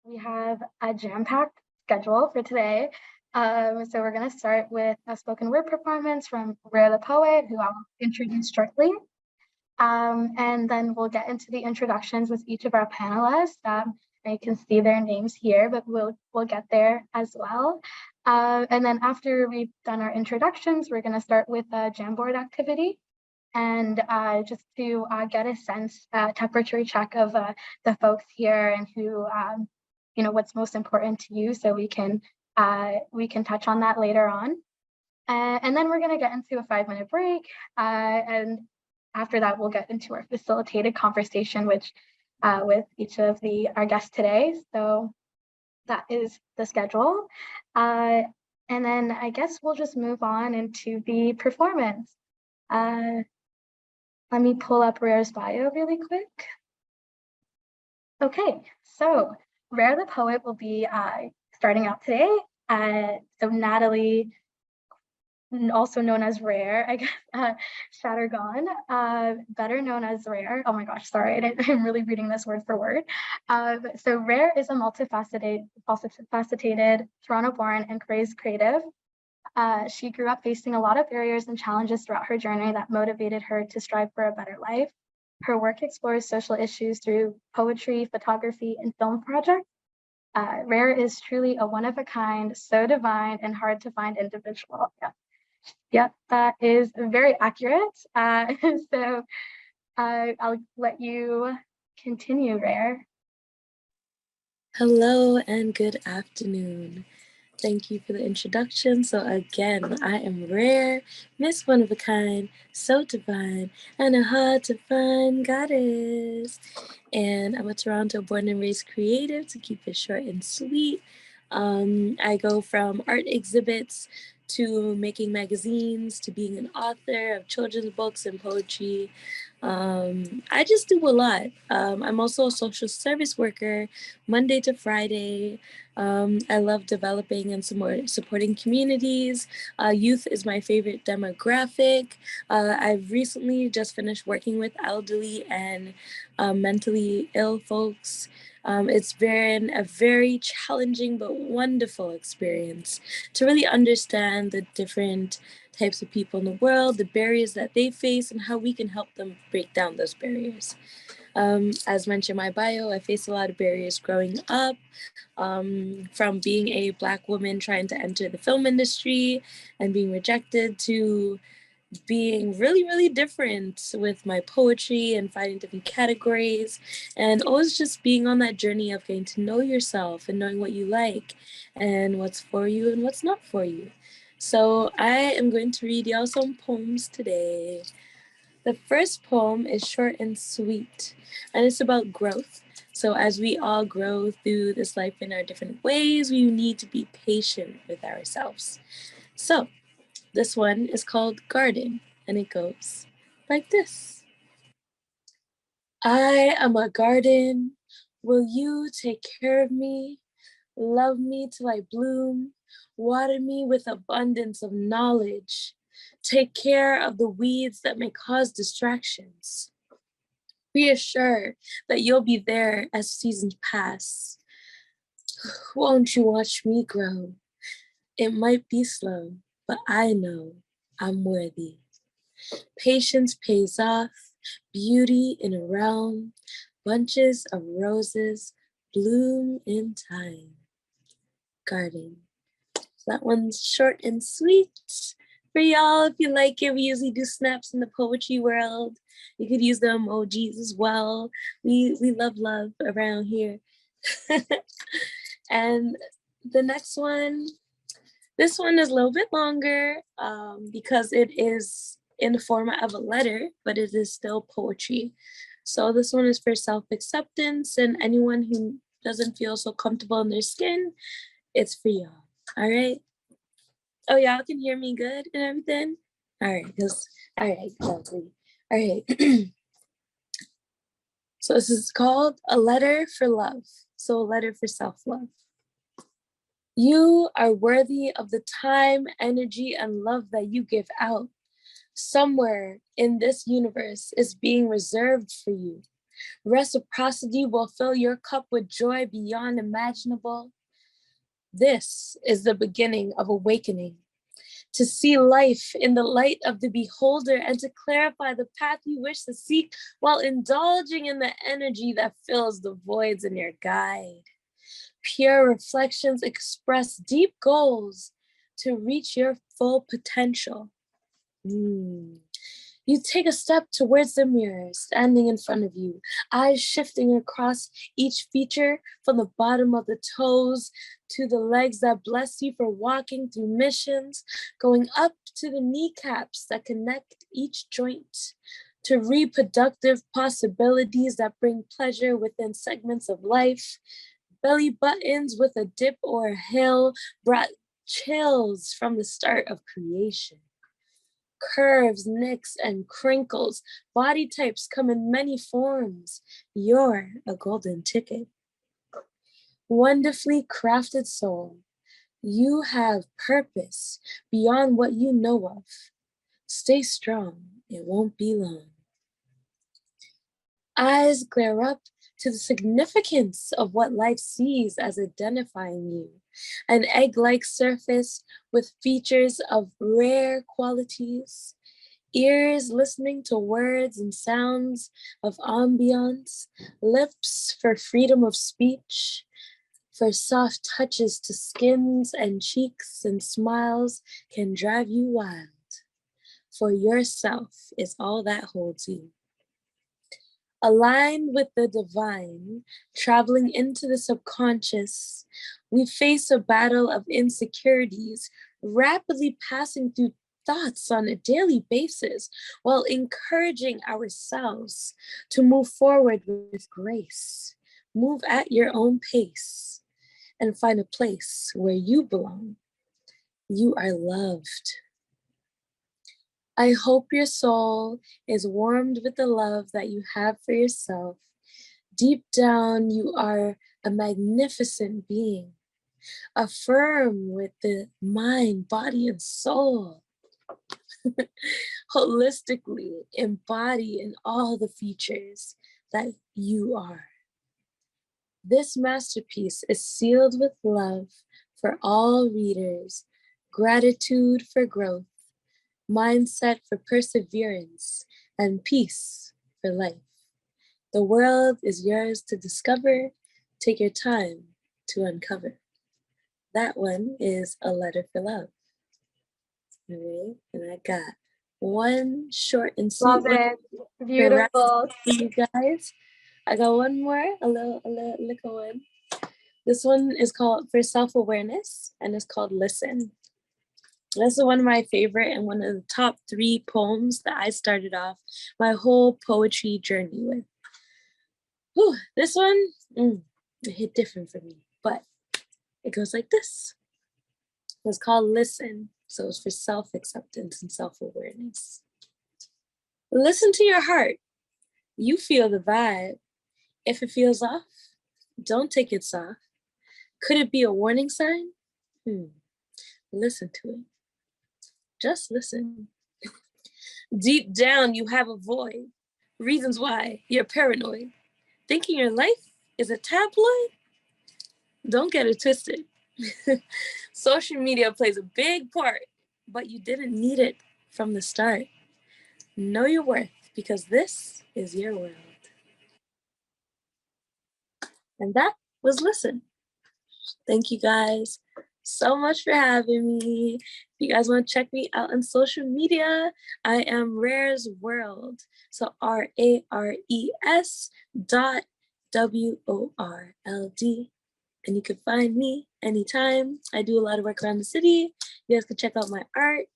We have a jam-packed schedule for today. So we're going to start with a spoken word performance from Rare the Poet, who I'll introduce shortly. And then we'll get into the introductions with each of our panelists. And you can see their names here, but we'll get there as well. And then after we've done our introductions, we're going to start with a Jamboard activity. And just to get a sense, temperature check of the folks here and who, what's most important to you, so we can touch on that later on. And then we're going to get into a 5-minute break, and after that we'll get into our facilitated conversation, which with each of our guests today. So that is the schedule, and then I guess we'll just move on into the performance. Let me pull up Rare's bio really quick. Okay, so Rare the Poet will be starting out today. So Natalie, also known as Rare, I guess, Shattergone, better known as Rare. Oh my gosh, sorry, I'm really reading this word for word. So Rare is a multifaceted, Toronto-born and raised creative. She grew up facing a lot of barriers and challenges throughout her journey that motivated her to strive for a better life. Her work explores social issues through poetry, photography, and film projects. Rare is truly a one-of-a-kind, so divine, and hard-to-find individual. Yep, that is very accurate. So I'll let you continue, Rare. Hello and good afternoon. Thank you for the introduction. So again, I am Rare, Miss One of a Kind, so divine, and a hard to find goddess. And I'm a Toronto born and raised creative, to keep it short and sweet. I go from art exhibits to making magazines to being an author of children's books and poetry. I just do a lot. I'm also a social service worker, Monday to Friday. I love developing and supporting communities. Youth is my favorite demographic. I've recently just finished working with elderly and mentally ill folks. It's been a very challenging but wonderful experience to really understand the different types of people in the world, the barriers that they face, and how we can help them break down those barriers. As mentioned in my bio, I faced a lot of barriers growing up, from being a Black woman trying to enter the film industry and being rejected, to being really, really different with my poetry and finding different categories, and always just being on that journey of getting to know yourself and knowing what you like and what's for you and what's not for you. So I am going to read y'all some poems today. The first poem is short and sweet, and it's about growth. So as we all grow through this life in our different ways, we need to be patient with ourselves. So this one is called Garden, and it goes like this. I am a garden. Will you take care of me? Love me till I bloom. Water me with abundance of knowledge. Take care of the weeds that may cause distractions. Reassure that you'll be there as seasons pass. Won't you watch me grow? It might be slow, but I know I'm worthy. Patience pays off, beauty in a realm, bunches of roses bloom in time. Garden. So that one's short and sweet. For y'all, if you like it, we usually do snaps in the poetry world. You could use the emojis as well. We love around here. And the next one, this one is a little bit longer because it is in the format of a letter, but it is still poetry. So this one is for self-acceptance, and anyone who doesn't feel so comfortable in their skin, it's for y'all. All right. Oh, y'all can hear me good and everything? All right, lovely. All right. So this is called A Letter for Love. So a letter for self-love. You are worthy of the time, energy, and love that you give out. Somewhere in this universe is being reserved for you. Reciprocity will fill your cup with joy beyond imaginable. This is the beginning of awakening, to see life in the light of the beholder and to clarify the path you wish to seek while indulging in the energy that fills the voids in your guide. Pure reflections express deep goals to reach your full potential. You take a step towards the mirror standing in front of you, eyes shifting across each feature from the bottom of the toes to the legs that bless you for walking through missions, going up to the kneecaps that connect each joint, to reproductive possibilities that bring pleasure within segments of life, belly buttons with a dip or a hill brought chills from the start of creation. Curves, nicks, and crinkles. Body types come in many forms. You're a golden ticket. Wonderfully crafted soul. You have purpose beyond what you know of. Stay strong. It won't be long. Eyes glare up to the significance of what life sees as identifying you. An egg-like surface with features of rare qualities. Ears listening to words and sounds of ambiance. Lips for freedom of speech. For soft touches to skins and cheeks and smiles can drive you wild. For yourself is all that holds you. Aligned with the divine, traveling into the subconscious, we face a battle of insecurities, rapidly passing through thoughts on a daily basis while encouraging ourselves to move forward with grace, move at your own pace, and find a place where you belong. You are loved. I hope your soul is warmed with the love that you have for yourself. Deep down, you are a magnificent being, affirm with the mind, body, and soul. Holistically embody in all the features that you are. This masterpiece is sealed with love for all readers, gratitude for growth, mindset for perseverance, and peace for life. The world is yours to discover. Take your time to uncover. That one is A Letter for Love. All right, and I got one short and sweet Love one it. to wrap Beautiful. up for you guys. I got one more, a little one. This one is called For Self-Awareness, and it's called Listen. This is one of my favorite and one of the top 3 poems that I started off my whole poetry journey with. Whew, this one, it hit different for me, but it goes like this. It's called Listen, so it's for self-acceptance and self-awareness. Listen to your heart. You feel the vibe. If it feels off, don't take it soft. Could it be a warning sign? Listen to it. Just listen. Deep down, you have a void. Reasons why you're paranoid. Thinking your life is a tabloid? Don't get it twisted. Social media plays a big part, but you didn't need it from the start. Know your worth, because this is your world. And that was Listen. Thank you guys so much for having me. If you guys want to check me out on social media, I am Rare's World. So RARES.WORLD. And you can find me anytime. I do a lot of work around the city. You guys can check out my art.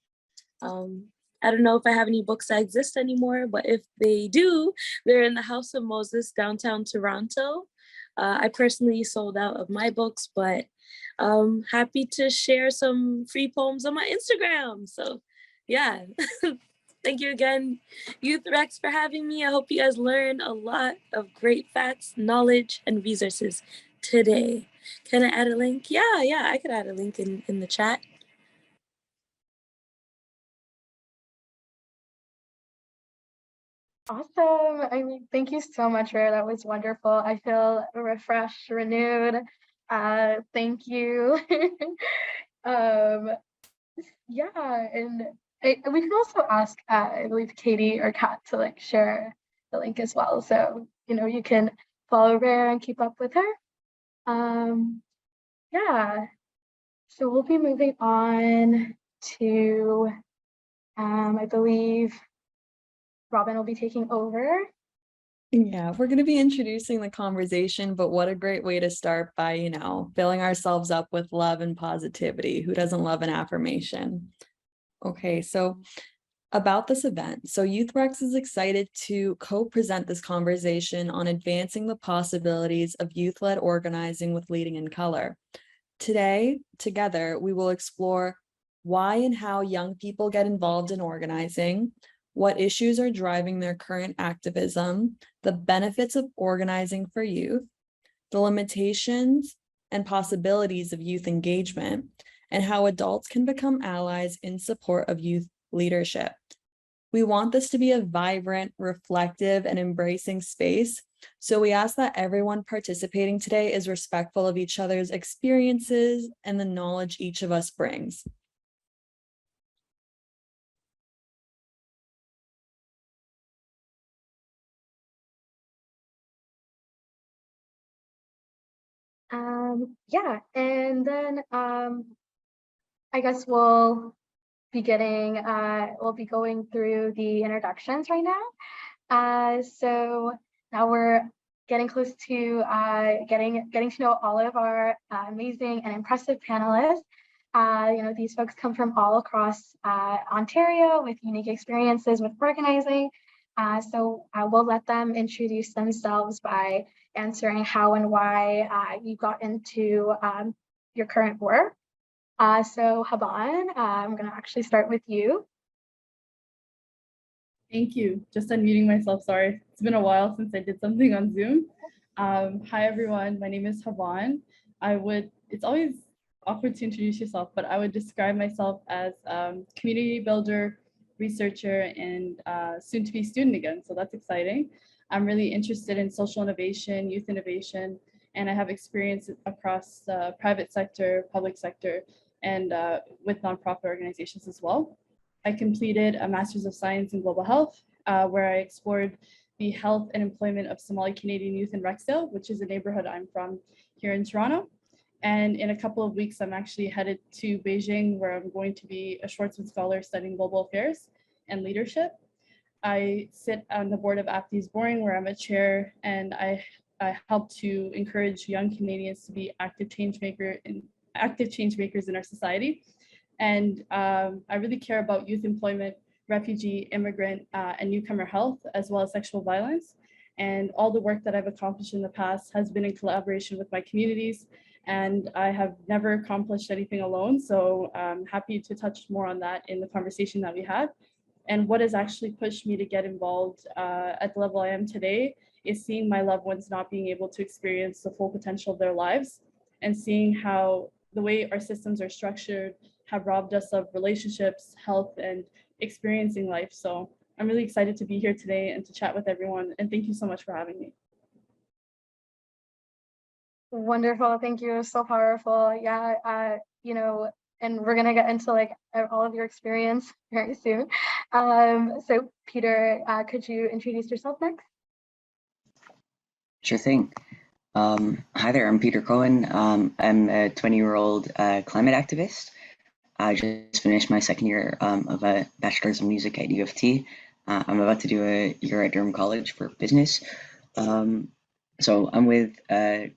I don't know if I have any books that exist anymore, but if they do, they're in the House of Moses, downtown Toronto. I personally sold out of my books, but happy to share some free poems on my Instagram. So yeah, thank you again, YouthREX, for having me. I hope you guys learned a lot of great facts, knowledge, and resources today. Can I add a link? Yeah, I could add a link in the chat. Awesome. I mean, thank you so much, Rare. That was wonderful. I feel refreshed, renewed. Thank you. um, yeah, and we can also ask, I believe, Katie or Kat to like share the link as well. So, you can follow Rare and keep up with her. Yeah, so we'll be moving on to, I believe Robin will be taking over. Yeah, we're going to be introducing the conversation, but what a great way to start by, filling ourselves up with love and positivity. Who doesn't love an affirmation? Okay, so about this event. So YouthREX is excited to co-present this conversation on advancing the possibilities of youth-led organizing with Leading in Color. Today, together, we will explore why and how young people get involved in organizing, what issues are driving their current activism, the benefits of organizing for youth, the limitations and possibilities of youth engagement, and how adults can become allies in support of youth leadership. We want this to be a vibrant, reflective, and embracing space, so we ask that everyone participating today is respectful of each other's experiences and the knowledge each of us brings. Yeah, and then I guess we'll be going through the introductions right now. So now we're getting close to getting to know all of our amazing and impressive panelists. These folks come from all across Ontario with unique experiences with organizing. So we'll let them introduce themselves by answering how and why you got into your current work. So Habon, I'm going to actually start with you. Thank you. Just unmuting myself, sorry. It's been a while since I did something on Zoom. Hi everyone, my name is Habon. It's always awkward to introduce yourself, but I would describe myself as community builder, researcher, and soon to be student again, so that's exciting. I'm really interested in social innovation, youth innovation, and I have experience across the private sector, public sector, and with nonprofit organizations as well. I completed a Master's of Science in Global Health, where I explored the health and employment of Somali Canadian youth in Rexdale, which is a neighborhood I'm from here in Toronto. And in a couple of weeks, I'm actually headed to Beijing, where I'm going to be a Schwarzman Scholar studying global affairs and leadership. I sit on the board of Aptes Boring, where I'm a chair, and I help to encourage young Canadians to be active change makers in our society. And I really care about youth employment, refugee, immigrant, and newcomer health, as well as sexual violence. And all the work that I've accomplished in the past has been in collaboration with my communities, and I have never accomplished anything alone. So I'm happy to touch more on that in the conversation that we had. And what has actually pushed me to get involved at the level I am today is seeing my loved ones not being able to experience the full potential of their lives, and seeing how the way our systems are structured have robbed us of relationships, health, and experiencing life. So I'm really excited to be here today and to chat with everyone. And thank you so much for having me. Wonderful. Thank you. So powerful. Yeah. And we're going to get into like all of your experience very soon. So Peter, could you introduce yourself next? Sure thing. Hi there, I'm Peter Cohen. I'm a 20-year-old climate activist. I just finished my second year of a bachelor's in music at U of T. I'm about to do a year at Durham College for business. So I'm with a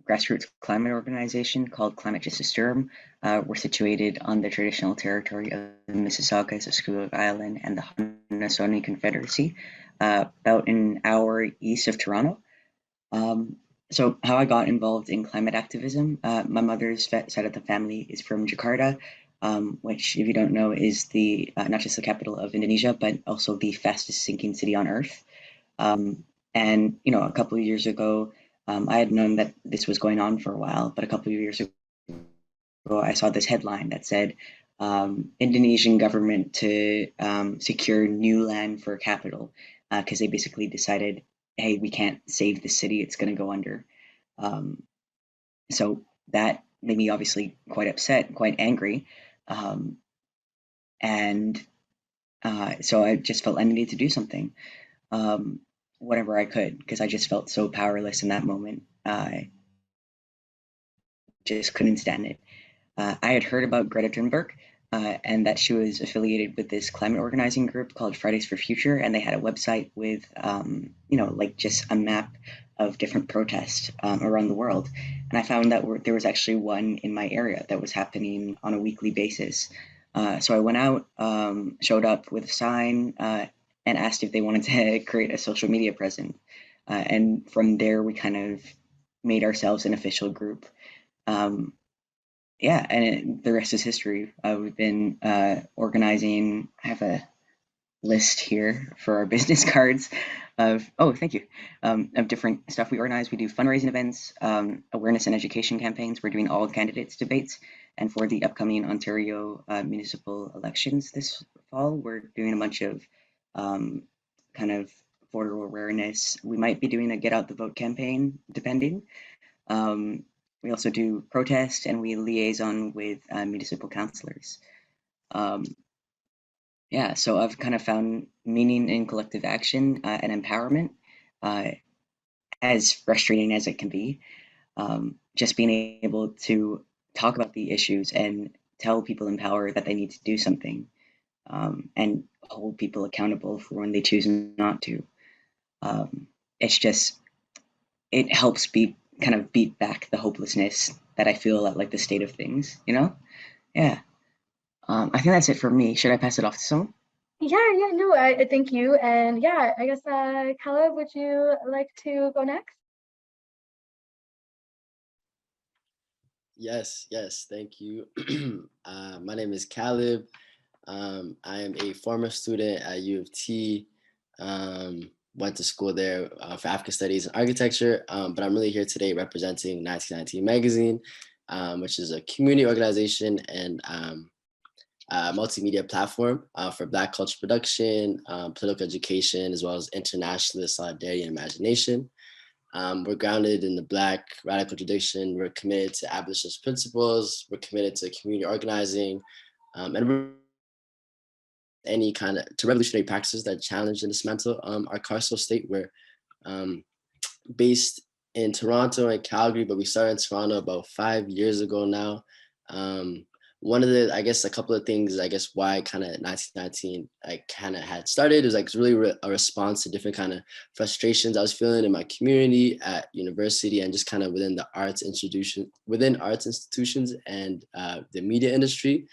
grassroots climate organization called Climate Justice Durham. We're situated on the traditional territory of the Mississaugas of Squamish Island and the Haudenosaunee Confederacy, about an hour east of Toronto. So how I got involved in climate activism, my mother's side of the family is from Jakarta, which, if you don't know, is the not just the capital of Indonesia, but also the fastest sinking city on Earth. And a couple of years ago, I had known that this was going on for a while, but a couple of years ago, I saw this headline that said, Indonesian government to secure new land for capital. because they basically decided, hey, we can't save the city, it's going to go under. So that made me obviously quite upset, quite angry. And so I just felt I needed to do something, whatever I could, because I just felt so powerless in that moment. I just couldn't stand it. I had heard about Greta Thunberg, and that she was affiliated with this climate organizing group called Fridays for Future, and they had a website with, like just a map of different protests around the world. And I found that there was actually one in my area that was happening on a weekly basis. So I went out, showed up with a sign, and asked if they wanted to create a social media presence. And from there, we kind of made ourselves an official group. Yeah, and the rest is history. We've been organizing. I have a list here for our business cards of, oh, thank you, of different stuff we organize. We do fundraising events, awareness and education campaigns. We're doing all candidates debates. And for the upcoming Ontario municipal elections this fall, we're doing a bunch of kind of voter awareness. We might be doing a get out the vote campaign, depending. We also do protest, and we liaison with municipal councillors. Yeah, so I've kind of found meaning in collective action and empowerment, as frustrating as it can be. Just being able to talk about the issues and tell people in power that they need to do something, and hold people accountable for when they choose not to. It's just, it helps kind of beat back the hopelessness that I feel at like the state of things, you know? Yeah. I think that's it for me. Should I pass it off to someone? Yeah, no, I thank you. And yeah, I guess, Caleb, would you like to go next? Yes, thank you. My name is Caleb. I am a former student at U of T. Went to school there for African Studies and Architecture, but I'm really here today representing 1919 Magazine, which is a community organization and multimedia platform for Black culture production, political education, as well as internationalist solidarity and imagination. We're grounded in the Black radical tradition. We're committed to abolitionist principles. We're committed to community organizing, and we're any kind of to revolutionary practices that challenge and dismantle our carceral state. We're based in Toronto and Calgary, but we started in Toronto about 5 years ago now. One of the, I guess, a couple of things, I guess, why kind of 1919 I kind of had started is like really a response to different kind of frustrations I was feeling in my community at university and just kind of within the arts institutions and the media industry.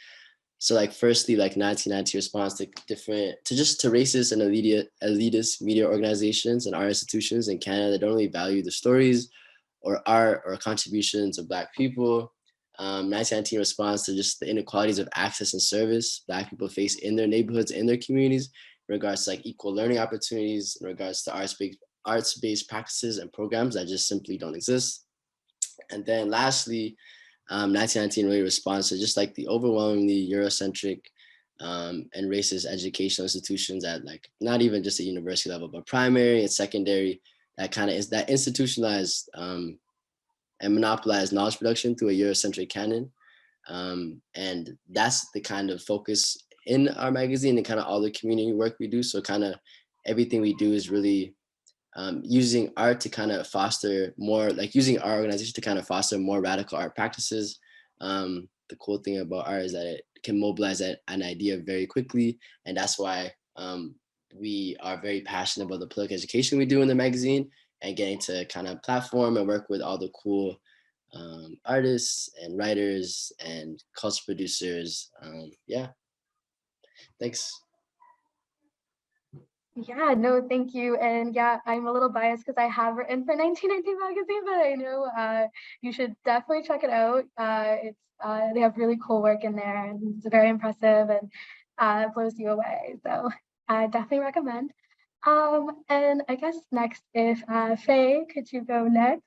So like firstly, like 1990 response to racist and elitist media organizations and art institutions in Canada that don't really value the stories or art or contributions of Black people. 1919 responds to just the inequalities of access and service Black people face in their neighborhoods, in their communities, in regards to like equal learning opportunities, in regards to arts-based practices and programs that just simply don't exist. And then lastly, 1919 really responds to just like the overwhelmingly Eurocentric and racist educational institutions at like not even just a university level, but primary and secondary, that kind of is that institutionalized and monopolize knowledge production through a Eurocentric canon. And that's the kind of focus in our magazine and kind of all the community work we do. So kind of everything we do is really using art to kind of foster more, like using our organization to kind of foster more radical art practices. The cool thing about art is that it can mobilize an idea very quickly. And that's why we are very passionate about the political education we do in the magazine and getting to kind of platform and work with all the cool artists and writers and culture producers. Yeah, thanks. Yeah, no, thank you. And yeah, I'm a little biased because I have written for 1919 magazine, but I know you should definitely check it out. They have really cool work in there, and it's very impressive and blows you away. So I definitely recommend. And I guess next, if Faye, could you go next?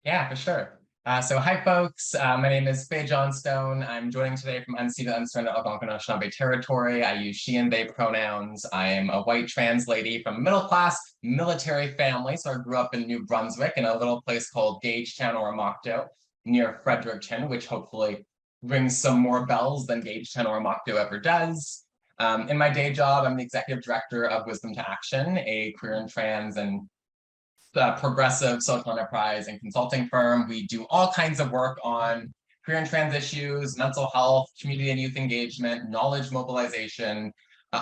Yeah, for sure. So hi folks, my name is Faye Johnstone. I'm joining today from unceded Unsurrendered Algonquin Anishinaabe territory. I use she and they pronouns. I am a white trans lady from a middle-class military family. So I grew up in New Brunswick in a little place called Gagetown or Amokto near Fredericton, which hopefully rings some more bells than Gagetown or Amokto ever does. In my day job, I'm the executive director of Wisdom to Action, a queer and trans and progressive social enterprise and consulting firm. We do all kinds of work on queer and trans issues, mental health, community and youth engagement, knowledge mobilization,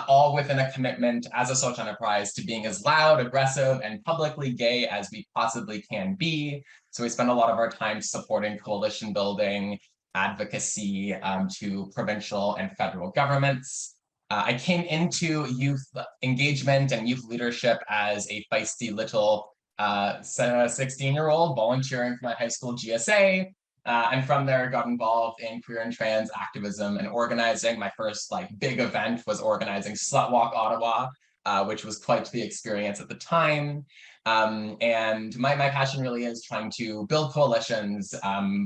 all within a commitment as a social enterprise to being as loud, aggressive, and publicly gay as we possibly can be. So we spend a lot of our time supporting coalition building, advocacy to provincial and federal governments. I came into youth engagement and youth leadership as a feisty little 16-year-old volunteering for my high school GSA. And from there, got involved in queer and trans activism and organizing. My first big event was organizing Slut Walk Ottawa, which was quite the experience at the time. And my passion really is trying to build coalitions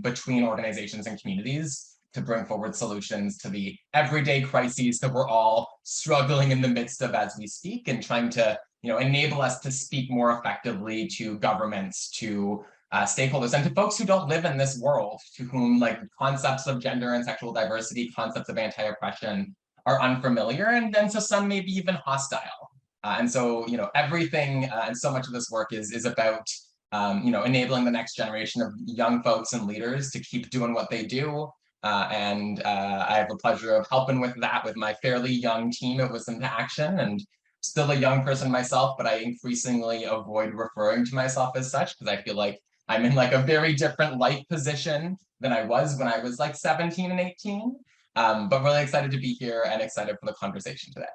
between organizations and communities to bring forward solutions to the everyday crises that we're all struggling in the midst of as we speak, and trying to enable us to speak more effectively to governments, to stakeholders, and to folks who don't live in this world, to whom concepts of gender and sexual diversity, concepts of anti-oppression are unfamiliar, and then to some maybe even hostile. And so, everything and so much of this work is about, enabling the next generation of young folks and leaders to keep doing what they do. And I have the pleasure of helping with that with my fairly young team at Wisdom to Action, and still a young person myself, but I increasingly avoid referring to myself as such because I feel like I'm in a very different life position than I was when I was 17 and 18. But really excited to be here and excited for the conversation today.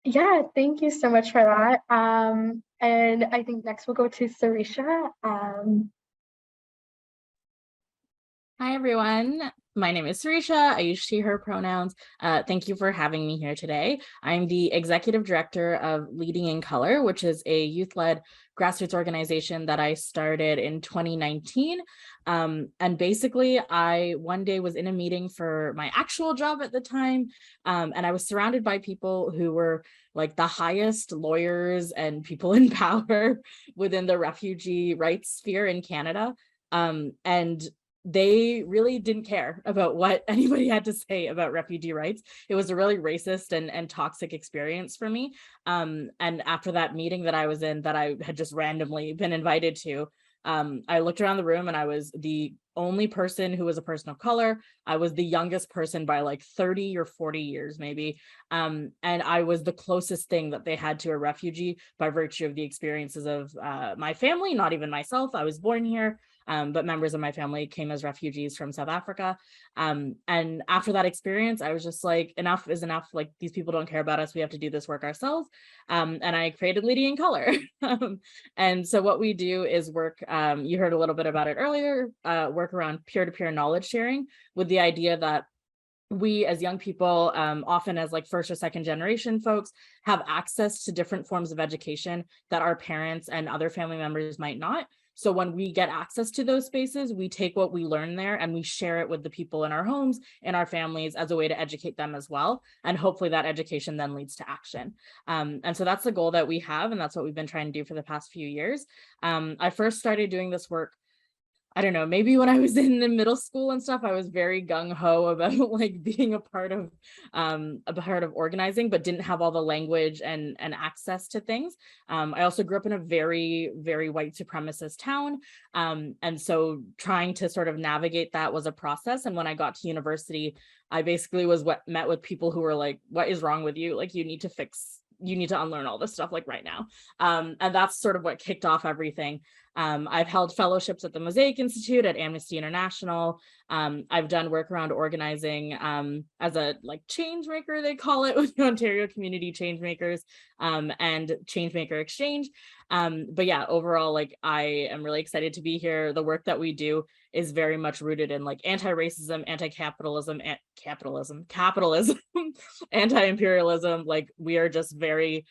Yeah, thank you so much for that. And I think next we'll go to Serisha. Hi, everyone. My name is Serisha. I use she, her pronouns. Thank you for having me here today. I'm the executive director of Leading in Color, which is a youth-led grassroots organization that I started in 2019. And basically, I one day was in a meeting for my actual job at the time, and I was surrounded by people who were the highest lawyers and people in power within the refugee rights sphere in Canada. And they really didn't care about what anybody had to say about refugee rights. It was a really racist and toxic experience for me. And after that meeting that I was in, that I had just randomly been invited to, I looked around the room and I was the only person who was a person of color. I was the youngest person by 30 or 40 years maybe. And I was the closest thing that they had to a refugee by virtue of the experiences of my family, not even myself. I was born here. But members of my family came as refugees from South Africa. And after that experience, I was just enough is enough. These people don't care about us. We have to do this work ourselves. And I created Leading in Color. And so what we do is work, you heard a little bit about it earlier, work around peer-to-peer knowledge sharing with the idea that we as young people, often as first or second generation folks, have access to different forms of education that our parents and other family members might not. So when we get access to those spaces, we take what we learn there and we share it with the people in our homes, in our families, as a way to educate them as well. And hopefully that education then leads to action. And so that's the goal that we have. And that's what we've been trying to do for the past few years. I first started doing this work, I don't know, maybe when I was in the middle school and stuff, I was very gung-ho about being a part of organizing, but didn't have all the language and access to things. I also grew up in a very, very white supremacist town. And so trying to sort of navigate that was a process. And when I got to university, I basically was met with people who were like, what is wrong with you? You need to unlearn all this stuff right now. And that's sort of what kicked off everything. I've held fellowships at the Mosaic Institute, at Amnesty International. I've done work around organizing as a change maker, they call it, with the Ontario Community Changemakers and Changemaker Exchange. But yeah, overall, I am really excited to be here. The work that we do is very much rooted in like anti-racism, anti-capitalism, capitalism, anti-imperialism. Like we are just very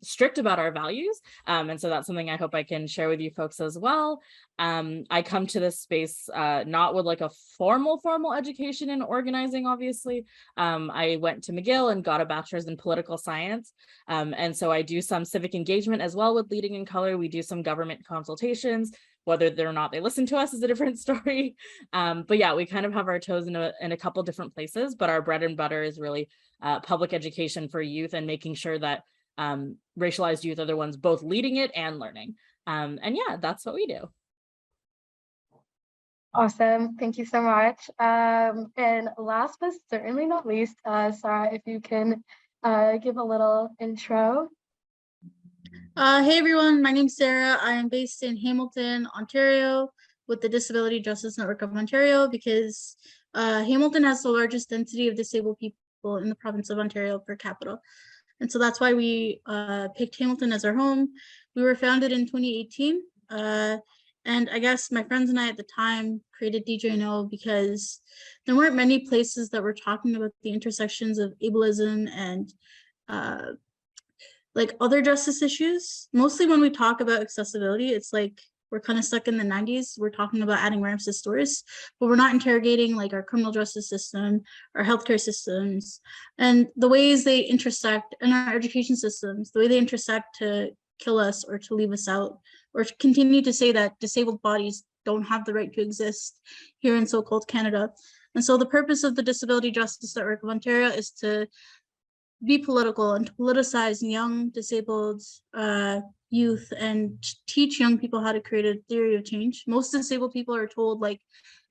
strict about our values. And so that's something I hope I can share with you folks as well. I come to this space not with like a formal education in organizing, obviously. I went to McGill and got a bachelor's in political science. And so I do some civic engagement as well with Leading in Color. We do some government consultations. Whether or not they listen to us is a different story. But yeah, we kind of have our toes in a couple different places, but our bread and butter is really public education for youth and making sure that racialized youth are the ones both leading it and learning. And yeah, that's what we do. Awesome. Thank you so much. And last but certainly not least, Sarah, if you can give a little intro. Hey everyone, my name's Sarah. I am based in Hamilton, Ontario with the Disability Justice Network of Ontario because Hamilton has the largest density of disabled people in the province of Ontario per capita. And so that's why we picked Hamilton as our home. We were founded in 2018. And I guess my friends and I at the time created DJNO because there weren't many places that were talking about the intersections of ableism and like other justice issues. Mostly when we talk about accessibility, it's like we're kind of stuck in the 90s. We're talking about adding ramps to stores, but we're not interrogating like our criminal justice system, our healthcare systems, and the ways they intersect, and our education systems, the way they intersect to kill us or to leave us out, or to continue to say that disabled bodies don't have the right to exist here in so-called Canada. And so the purpose of the Disability Justice Network of Ontario is to be political and to politicize young disabled youth and teach young people how to create a theory of change. Most disabled people are told, like,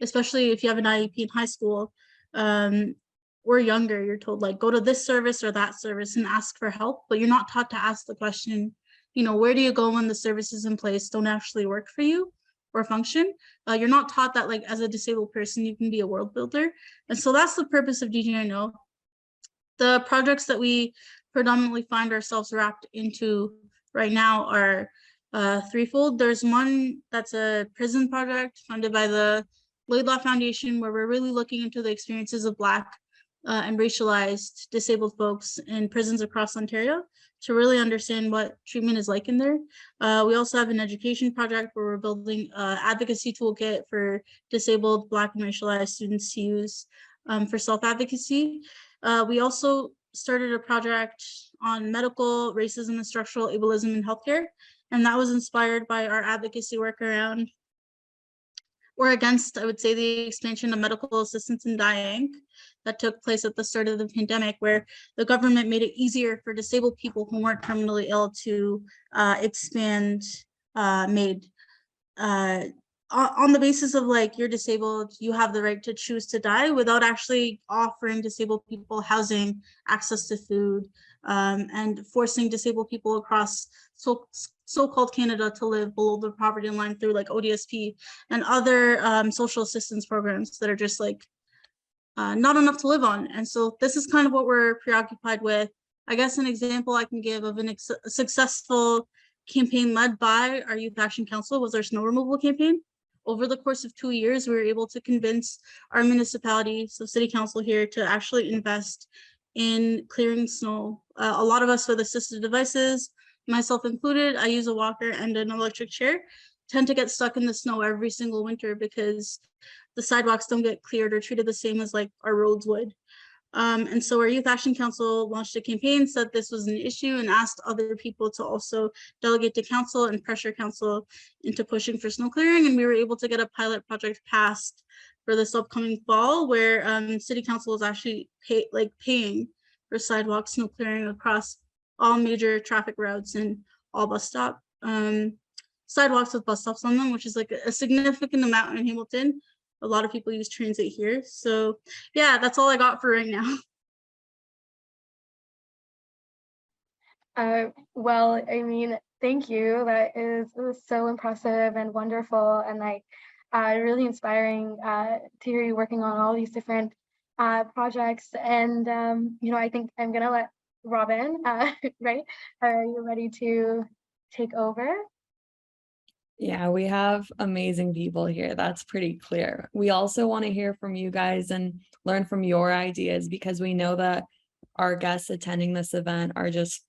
especially if you have an IEP in high school or younger, you're told like, go to this service or that service and ask for help, but you're not taught to ask the question, you know, where do you go when the services in place don't actually work for you or function? You're not taught that like as a disabled person, you can be a world builder. And so that's the purpose of DJNO. The projects that we predominantly find ourselves wrapped into right now are threefold. There's one that's a prison project funded by the Laidlaw Foundation, where we're really looking into the experiences of Black and racialized disabled folks in prisons across Ontario to really understand what treatment is like in there. We also have an education project where we're building an advocacy toolkit for disabled Black and racialized students to use for self-advocacy. We also started a project on medical racism and structural ableism in healthcare, and that was inspired by our advocacy work around or against, I would say, the expansion of medical assistance in dying that took place at the start of the pandemic, where the government made it easier for disabled people who weren't terminally ill to expand MAID. On the basis of like, you're disabled, you have the right to choose to die, without actually offering disabled people housing, access to food, and forcing disabled people across so-called Canada to live below the poverty line through like ODSP and other social assistance programs that are just like not enough to live on. And so this is kind of what we're preoccupied with. I guess an example I can give of a successful campaign led by our Youth Action Council was our snow removal campaign. Over the course of 2 years, we were able to convince our municipality, so city council here, to actually invest in clearing snow. A lot of us with assistive devices, myself included, I use a walker and an electric chair, tend to get stuck in the snow every single winter because the sidewalks don't get cleared or treated the same as like our roads would. And so our Youth Action Council launched a campaign, said this was an issue, and asked other people to also delegate to council and pressure council into pushing for snow clearing. And we were able to get a pilot project passed for this upcoming fall, where city council is actually paying for sidewalk snow clearing across all major traffic routes and all bus stop sidewalks with bus stops on them, which is like a significant amount in Hamilton. A lot of people use transit here. So yeah, that's all I got for right now. Well, I mean, thank you. It was so impressive and wonderful, and like really inspiring to hear you working on all these different projects. And you know, I think I'm gonna let Robin, right? Are you ready to take over? Yeah, we have amazing people here. That's pretty clear. We also want to hear from you guys and learn from your ideas, because we know that our guests attending this event are just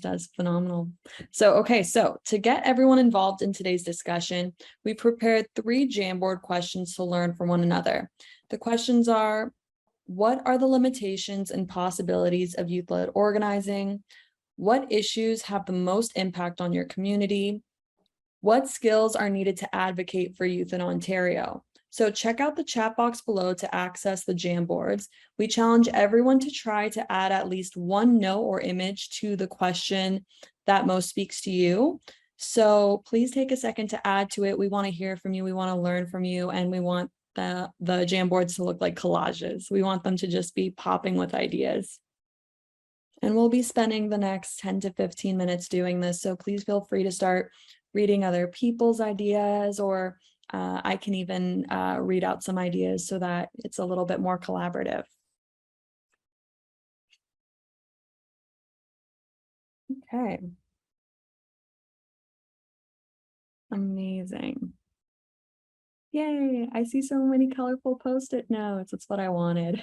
as phenomenal. So, okay, so to get everyone involved in today's discussion, we prepared 3 Jamboard questions to learn from one another. The questions are: what are the limitations and possibilities of youth-led organizing? What issues have the most impact on your community? What skills are needed to advocate for youth in Ontario? So check out the chat box below to access the Jamboards. We challenge everyone to try to add at least one note or image to the question that most speaks to you. So please take a second to add to it. We want to hear from you. We want to learn from you, and we want the Jamboards to look like collages. We want them to just be popping with ideas. And we'll be spending the next 10 to 15 minutes doing this. So please feel free to start reading other people's ideas, or I can even read out some ideas so that it's a little bit more collaborative. Okay. Amazing. Yay, I see so many colorful Post-it notes. That's what I wanted.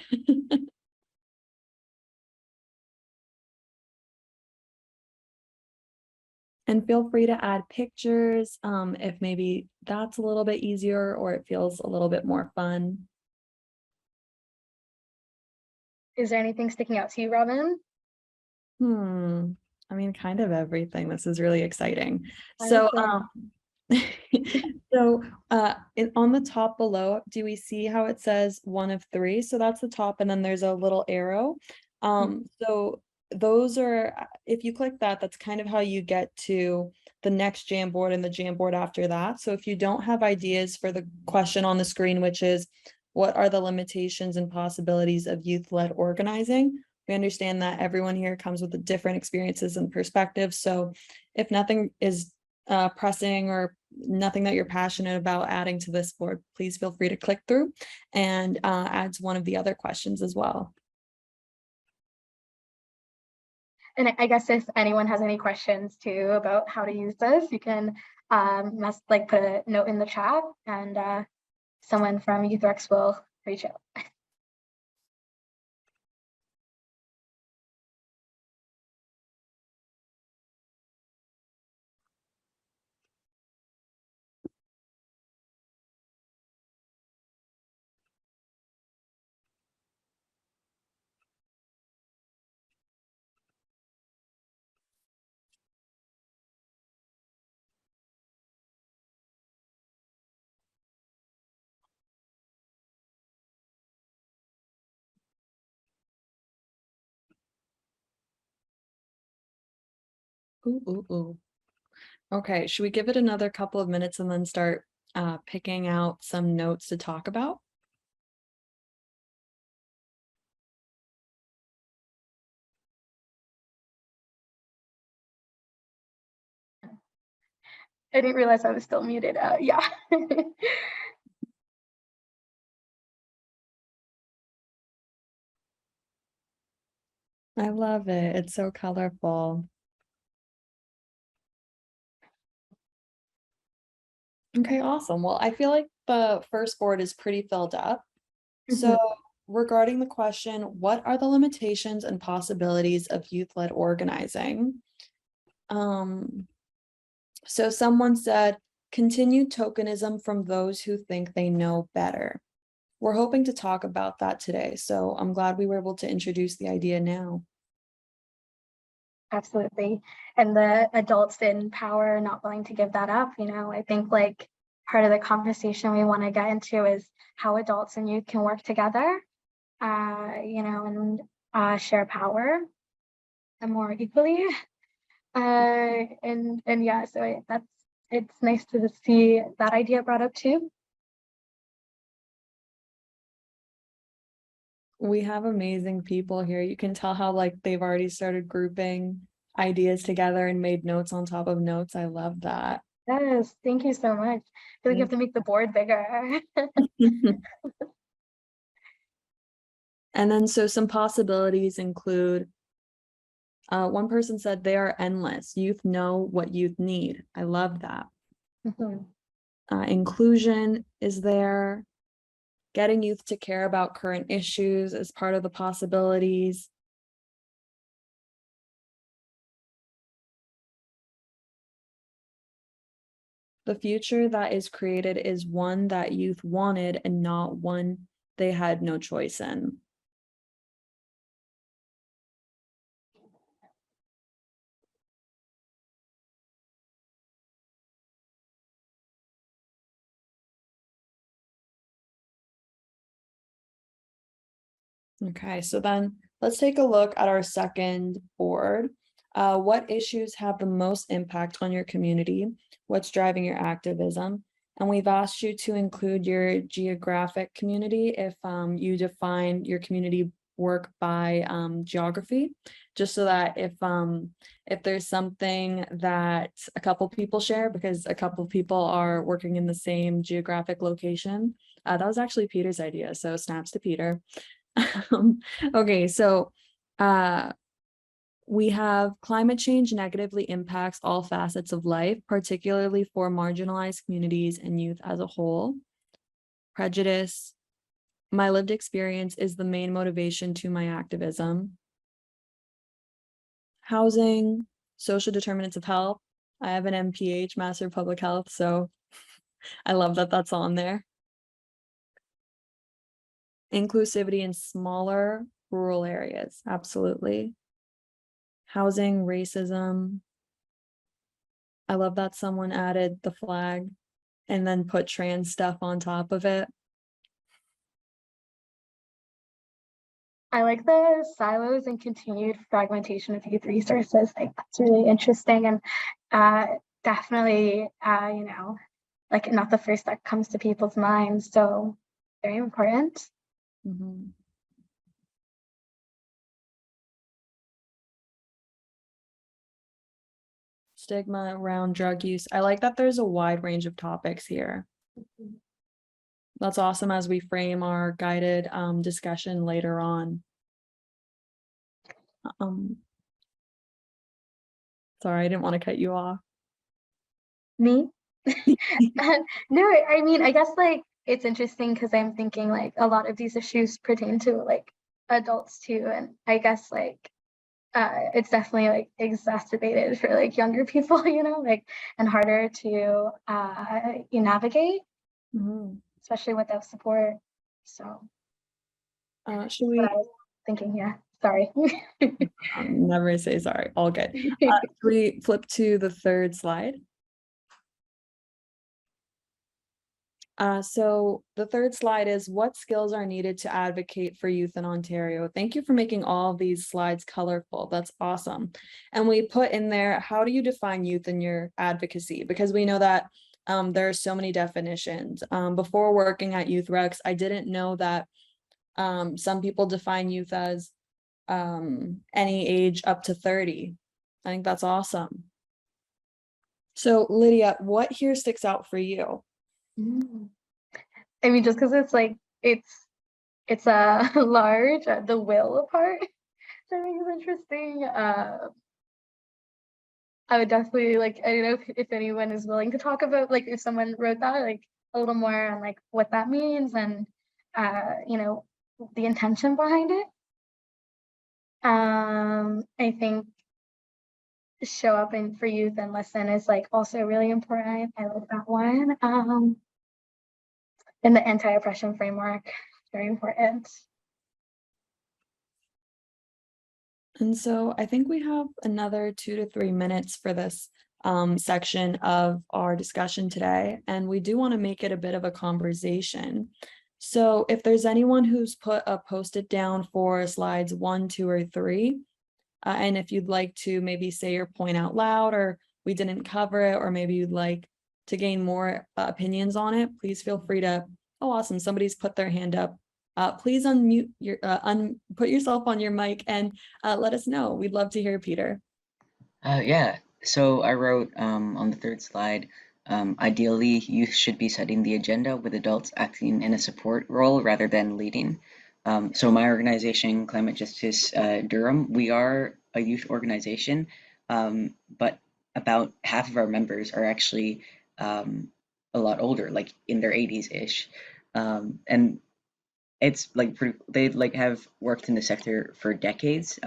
And feel free to add pictures if maybe that's a little bit easier or it feels a little bit more fun. Is there anything sticking out to you, Robin? I mean, kind of everything. This is really exciting. So, so on the top below, do we see how it says 1 of 3? So that's the top, and then there's a little arrow. So those are, if you click that, that's kind of how you get to the next Jamboard and the Jamboard after that. So if you don't have ideas for the question on the screen, which is, what are the limitations and possibilities of youth-led organizing? We understand that everyone here comes with different experiences and perspectives. So if nothing is pressing or nothing that you're passionate about adding to this board, please feel free to click through and add to one of the other questions as well. And I guess if anyone has any questions too about how to use this, you can put a note in the chat, and someone from YouthREX will reach out. Ooh. Okay, should we give it another couple of minutes and then start picking out some notes to talk about? I didn't realize I was still muted. Yeah. I love it. It's so colorful. Okay, awesome. Well, I feel like the first board is pretty filled up. So regarding the question, what are the limitations and possibilities of youth-led organizing? So someone said, continued tokenism from those who think they know better. We're hoping to talk about that today, so I'm glad we were able to introduce the idea now. Absolutely. And the adults in power not willing to give that up, I think like part of the conversation we want to get into is how adults and youth can work together, and share power and more equally. And yeah, so it's nice to see that idea brought up too. We have amazing people here. You can tell how they've already started grouping ideas together and made notes on top of notes. I love that. Yes, thank you so much. I feel like you have to make the board bigger. And then so some possibilities include, one person said they are endless. Youth know what youth need. I love that. Mhm. Inclusion is there. Getting youth to care about current issues is part of the possibilities. The future that is created is one that youth wanted and not one they had no choice in. Okay, so then let's take a look at our second board. What issues have the most impact on your community? What's driving your activism? And we've asked you to include your geographic community if you define your community work by geography, just so that if there's something that a couple people share, because a couple people are working in the same geographic location. That was actually Peter's idea, so snaps to Peter. Okay, so we have climate change negatively impacts all facets of life, particularly for marginalized communities and youth as a whole. Prejudice. My lived experience is the main motivation to my activism. Housing, social determinants of health. I have an MPH, Master of Public Health, so I love that that's on there. Inclusivity in smaller rural areas, absolutely. Housing, racism. I love that someone added the flag and then put trans stuff on top of it. I like the silos and continued fragmentation of youth resources. Like that's really interesting and definitely, you know, like not the first that comes to people's minds. So very important. Mm-hmm. Stigma around drug use. I like that there's a wide range of topics here. That's awesome as we frame our guided discussion later on. Sorry, I didn't want to cut you off. Me? No, I mean, I guess like it's interesting because I'm thinking like a lot of these issues pertain to like adults too. And I guess like it's definitely like exacerbated for like younger people, you know, like and harder to navigate, especially without support. So should we? What I was thinking, yeah. Sorry. Never say sorry. All good. Should we flip to the third slide? So the third slide is what skills are needed to advocate for youth in Ontario. Thank you for making all of these slides colorful. That's awesome. And we put in there, how do you define youth in your advocacy? Because we know that there are so many definitions. Before working at YouthREX, I didn't know that some people define youth as any age up to 30. I think that's awesome. So Lydia, what here sticks out for you? I mean, just because it's like it's a large the will part, which I think is interesting. I would definitely like, I don't know if anyone is willing to talk about like if someone wrote that like a little more on like what that means and you know, the intention behind it. I think show up and for youth and listen is like also really important. I like that one. In the anti-oppression framework, very important. And so I think we have another 2 to 3 minutes for this section of our discussion today, and we do want to make it a bit of a conversation. So if there's anyone who's put a post-it down for slides 1, 2, or 3, and if you'd like to maybe say your point out loud, or we didn't cover it, or maybe you'd like to gain more opinions on it, please feel free to, oh, awesome, somebody's put their hand up. Please unmute your, put yourself on your mic and let us know. We'd love to hear, Peter. Yeah, so I wrote on the third slide, ideally, youth should be setting the agenda with adults acting in a support role rather than leading. So my organization, Climate Justice Durham, we are a youth organization, but about half of our members are actually a lot older, like in their 80s-ish. And it's like they like have worked in the sector for decades.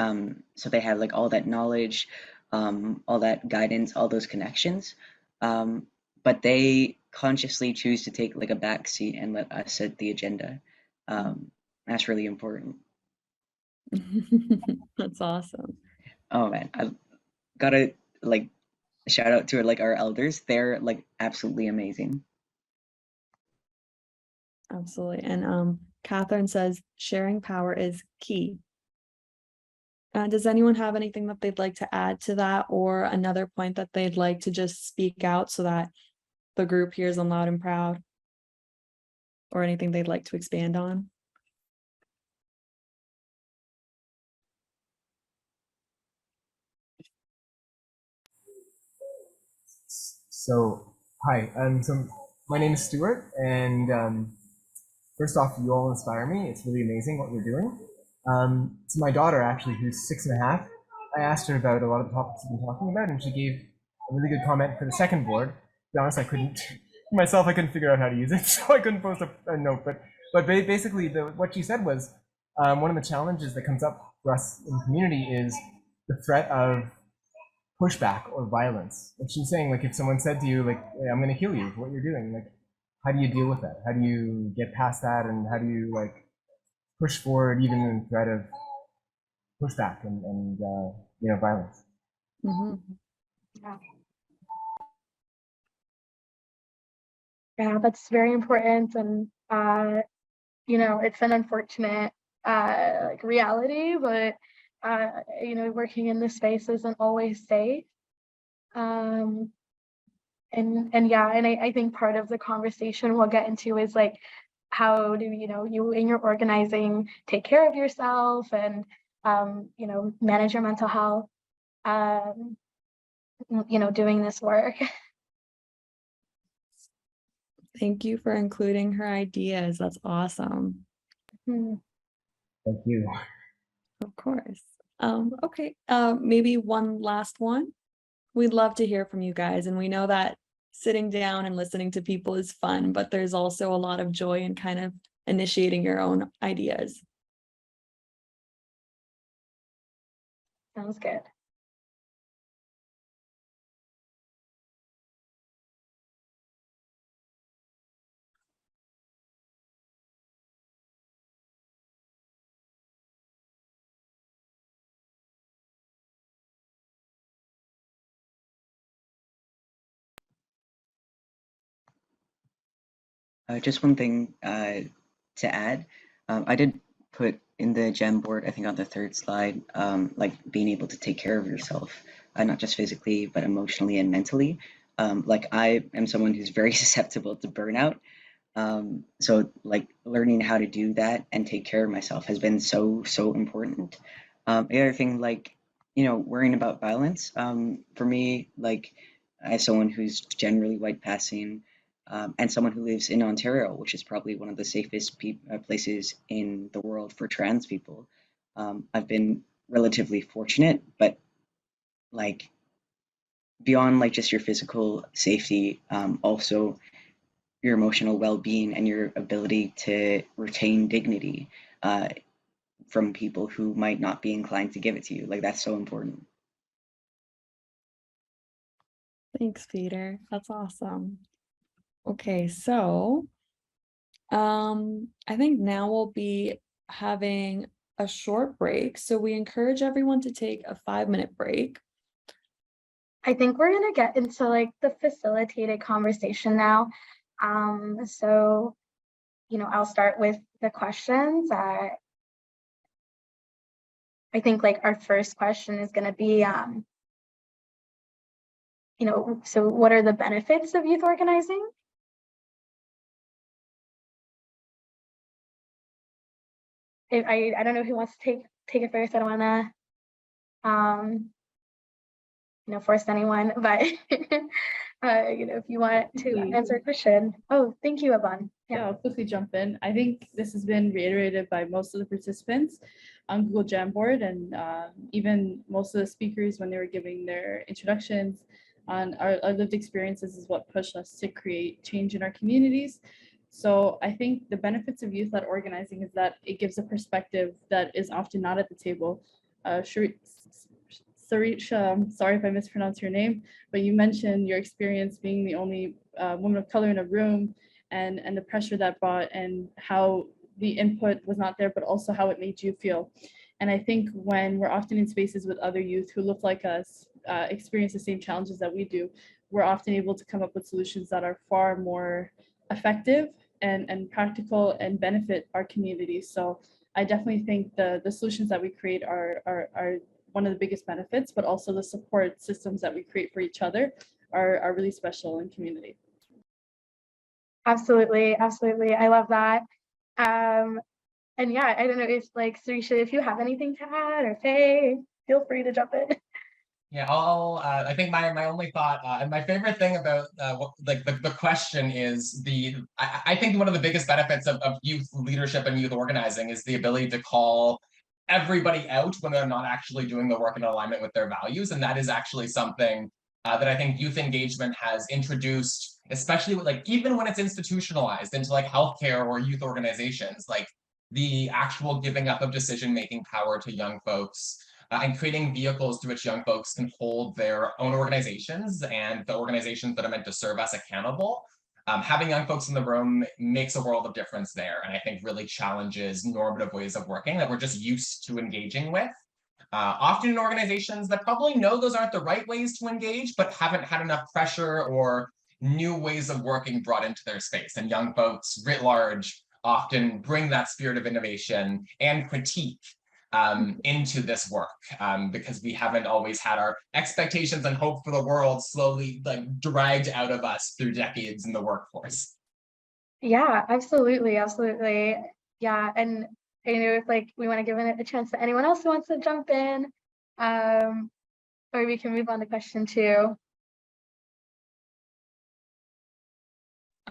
So they have like all that knowledge, all that guidance, all those connections. But they consciously choose to take like a back seat and let us set the agenda. That's really important. That's awesome. Oh man, I gotta like shout out to like our elders. They're like absolutely amazing. Absolutely. And Catherine says sharing power is key. Does anyone have anything that they'd like to add to that, or another point that they'd like to just speak out so that the group hears them loud and proud, or anything they'd like to expand on? So, hi, so my name is Stuart, and first off, you all inspire me. It's really amazing what you're doing. So my daughter, actually, who's 6.5, I asked her about a lot of the topics we've been talking about, and she gave a really good comment for the second board. To be honest, I couldn't figure out how to use it, so I couldn't post a note. But basically, what she said was one of the challenges that comes up for us in the community is the threat of pushback or violence. Like she's saying, like if someone said to you, like, hey, I'm going to kill you for what you're doing, like, how do you deal with that? How do you get past that, and how do you like push forward even in the threat of pushback and violence? Mm-hmm. Yeah, that's very important, and it's an unfortunate like reality, but working in this space isn't always safe. And I think part of the conversation we'll get into is like, how do you in your organizing take care of yourself and manage your mental health, doing this work. Thank you for including her ideas. That's awesome. Hmm. Thank you. Of course. Okay, maybe one last one. We'd love to hear from you guys, and we know that sitting down and listening to people is fun, but there's also a lot of joy in kind of initiating your own ideas. Sounds good. Just one thing to add. I did put in the gem board, I think on the third slide, like being able to take care of yourself, not just physically, but emotionally and mentally. Like I am someone who's very susceptible to burnout. So like learning how to do that and take care of myself has been so important. The other thing, like, worrying about violence, for me, like as someone who's generally white passing, and someone who lives in Ontario, which is probably one of the safest places in the world for trans people, I've been relatively fortunate, but like beyond like just your physical safety, also your emotional well-being and your ability to retain dignity from people who might not be inclined to give it to you. Like that's so important. Thanks, Peter. That's awesome. Okay, so I think now we'll be having a short break. So we encourage everyone to take a 5-minute break. I think we're gonna get into like the facilitated conversation now. So, I'll start with the questions. I think like our first question is gonna be, so what are the benefits of youth organizing? I don't know who wants to take it first. I don't wanna force anyone, but if you want to answer a question. Oh, thank you, Habon. Yeah, I'll quickly jump in. I think this has been reiterated by most of the participants on Google Jamboard, and even most of the speakers when they were giving their introductions. and our lived experiences is what push us to create change in our communities. So I think the benefits of youth-led organizing is that it gives a perspective that is often not at the table. Serisha, I'm sorry if I mispronounced your name, but you mentioned your experience being the only woman of color in a room, and the pressure that brought, and how the input was not there, but also how it made you feel. And I think when we're often in spaces with other youth who look like us, experience the same challenges that we do, we're often able to come up with solutions that are far more effective and practical and benefit our communities. So I definitely think the solutions that we create are one of the biggest benefits, but also the support systems that we create for each other are really special in community. Absolutely, absolutely. I love that. And yeah, I don't know if like Serisha, if you have anything to add or say, feel free to jump in. Yeah, I think my only thought, and my favorite thing about the question is I think one of the biggest benefits of youth leadership and youth organizing is the ability to call everybody out when they're not actually doing the work in alignment with their values. And that is actually something that I think youth engagement has introduced, especially with even when it's institutionalized into healthcare or youth organizations, the actual giving up of decision-making power to young folks. And creating vehicles through which young folks can hold their own organizations and the organizations that are meant to serve us accountable. Having young folks in the room makes a world of difference there, and I think really challenges normative ways of working that we're just used to engaging with. Often in organizations that probably know those aren't the right ways to engage, but haven't had enough pressure or new ways of working brought into their space. And young folks writ large often bring that spirit of innovation and critique into this work, because we haven't always had our expectations and hope for the world slowly dragged out of us through decades in the workforce. Yeah, absolutely, absolutely. Yeah, and if we want to give it a chance to anyone else who wants to jump in, or we can move on to question 2.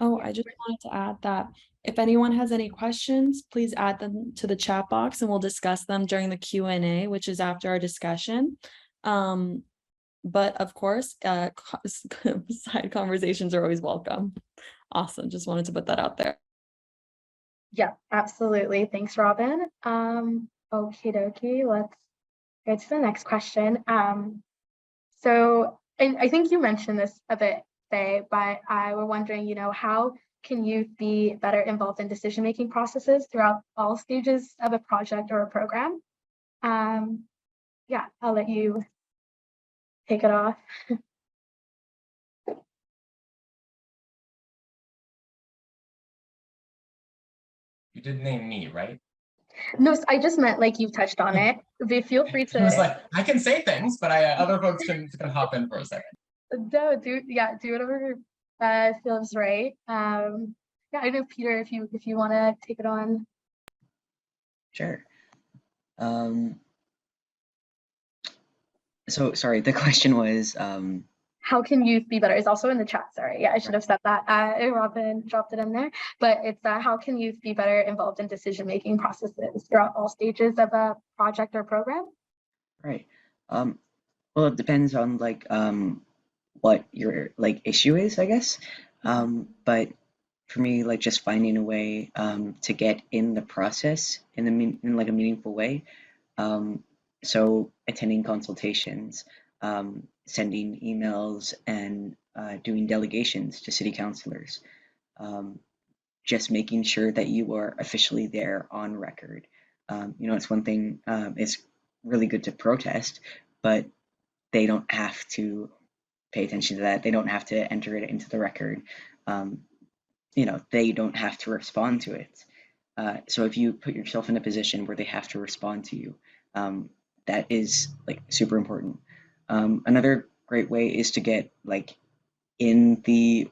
Oh, I just wanted to add that if anyone has any questions, please add them to the chat box and we'll discuss them during the Q&A, which is after our discussion. But of course, side conversations are always welcome. Awesome. Just wanted to put that out there. Yeah, absolutely. Thanks, Robin. Okie dokie, let's go to the next question. So, and I think you mentioned this a bit, Faye, but we're wondering, how can youth be better involved in decision-making processes throughout all stages of a project or a program? Yeah, I'll let you take it off. You did name me, right? No, I just meant you've touched on it. Feel free to. I was I can say things, but other folks can hop in for a second. No, do whatever feels right. Yeah, I know, Peter, if you want to take it on. Sure. So sorry, the question was how can youth be better? It's also in the chat. Sorry, yeah, I should have said that. Robin dropped it in there, but it's how can youth be better involved in decision-making processes throughout all stages of a project or program? Right. Well, it depends on what your issue is, I guess. But for me, just finding a way to get in the process in a meaningful way. So attending consultations, sending emails, and doing delegations to city councilors. Just making sure that you are officially there on record. It's one thing, it's really good to protest, but they don't have to pay attention to that. They don't have to enter it into the record. They don't have to respond to it. So if you put yourself in a position where they have to respond to you, that is super important. Another great way is to get in the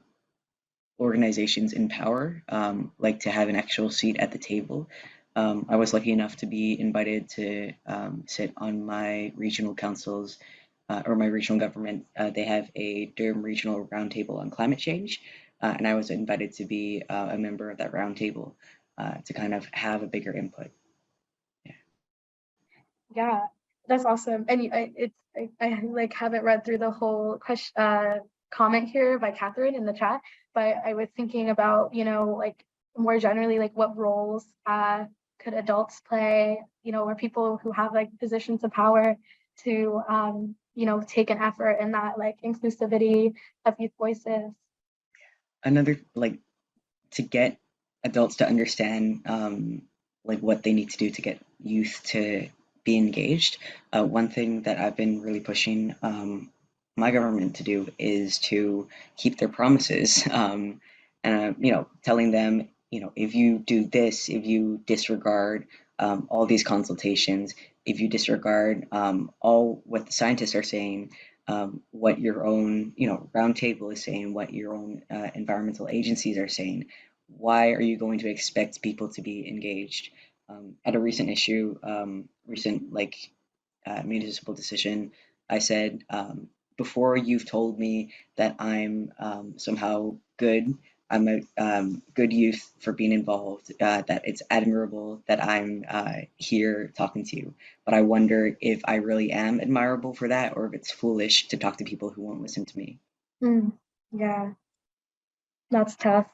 organizations in power, to have an actual seat at the table. I was lucky enough to be invited to sit on my regional councils or my regional government. They have a Durham regional roundtable on climate change, and I was invited to be a member of that roundtable to kind of have a bigger input. Yeah, That's awesome. And I like haven't read through the whole question, comment here by Catherine in the chat, but I was thinking about, like more generally, like what roles could adults play, or people who have like positions of power to, take an effort in that like inclusivity of youth voices. Another, like, to get adults to understand like what they need to do to get youth to be engaged. One thing that I've been really pushing my government to do is to keep their promises, and telling them, if you do this, if you disregard all these consultations, if you disregard all what the scientists are saying, what your own roundtable is saying, what your own environmental agencies are saying, why are you going to expect people to be engaged? At a recent issue, municipal decision, I said, before you've told me that I'm somehow good, I'm a good youth for being involved, that it's admirable that I'm here talking to you. But I wonder if I really am admirable for that, or if it's foolish to talk to people who won't listen to me. Yeah, that's tough.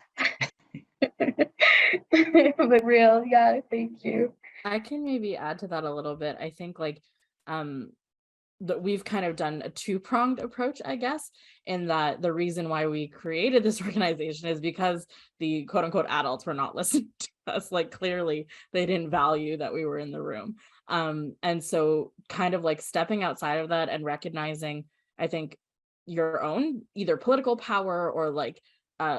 But real, yeah, thank you. I can maybe add to that a little bit. I think like that we've kind of done a two-pronged approach, I guess, in that the reason why we created this organization is because the quote unquote adults were not listening to us. Like clearly they didn't value that we were in the room. And so kind of like stepping outside of that and recognizing, I think, your own either political power or like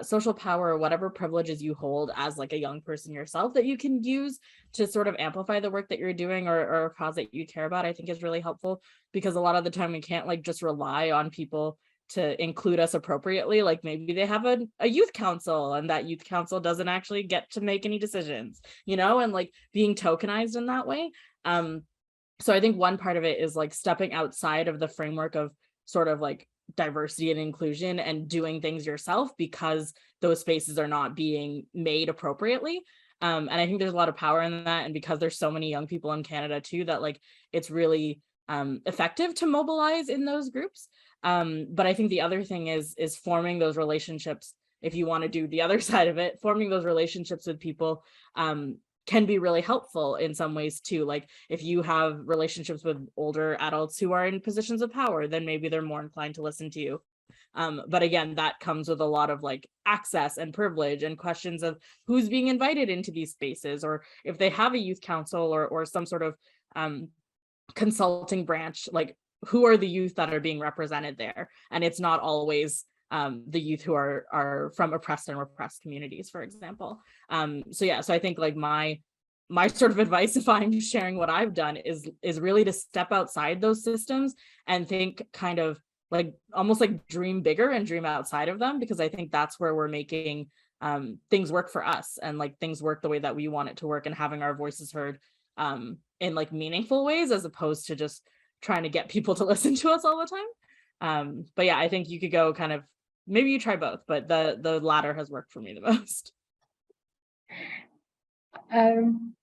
social power or whatever privileges you hold as like a young person yourself that you can use to sort of amplify the work that you're doing or a cause that you care about, I think is really helpful, because a lot of the time we can't like just rely on people to include us appropriately. Like maybe they have a youth council and that youth council doesn't actually get to make any decisions, and like being tokenized in that way. So I think one part of it is like stepping outside of the framework of sort of like diversity and inclusion and doing things yourself because those spaces are not being made appropriately. And I think there's a lot of power in that. And because there's so many young people in Canada too, that like it's really effective to mobilize in those groups. But I think the other thing is forming those relationships. If you want to do the other side of it, forming those relationships with people can be really helpful in some ways too. Like if you have relationships with older adults who are in positions of power, then maybe they're more inclined to listen to you. But again, that comes with a lot of like access and privilege and questions of who's being invited into these spaces, or if they have a youth council or some sort of consulting branch, like who are the youth that are being represented there? And it's not always the youth who are from oppressed and repressed communities, for example. So I think like my sort of advice, if I'm sharing what I've done, is really to step outside those systems and think kind of like almost like dream bigger and dream outside of them, because I think that's where we're making things work for us and like things work the way that we want it to work, and having our voices heard in like meaningful ways, as opposed to just trying to get people to listen to us all the time. But I think you could go kind of, maybe you try both, but the latter has worked for me the most. And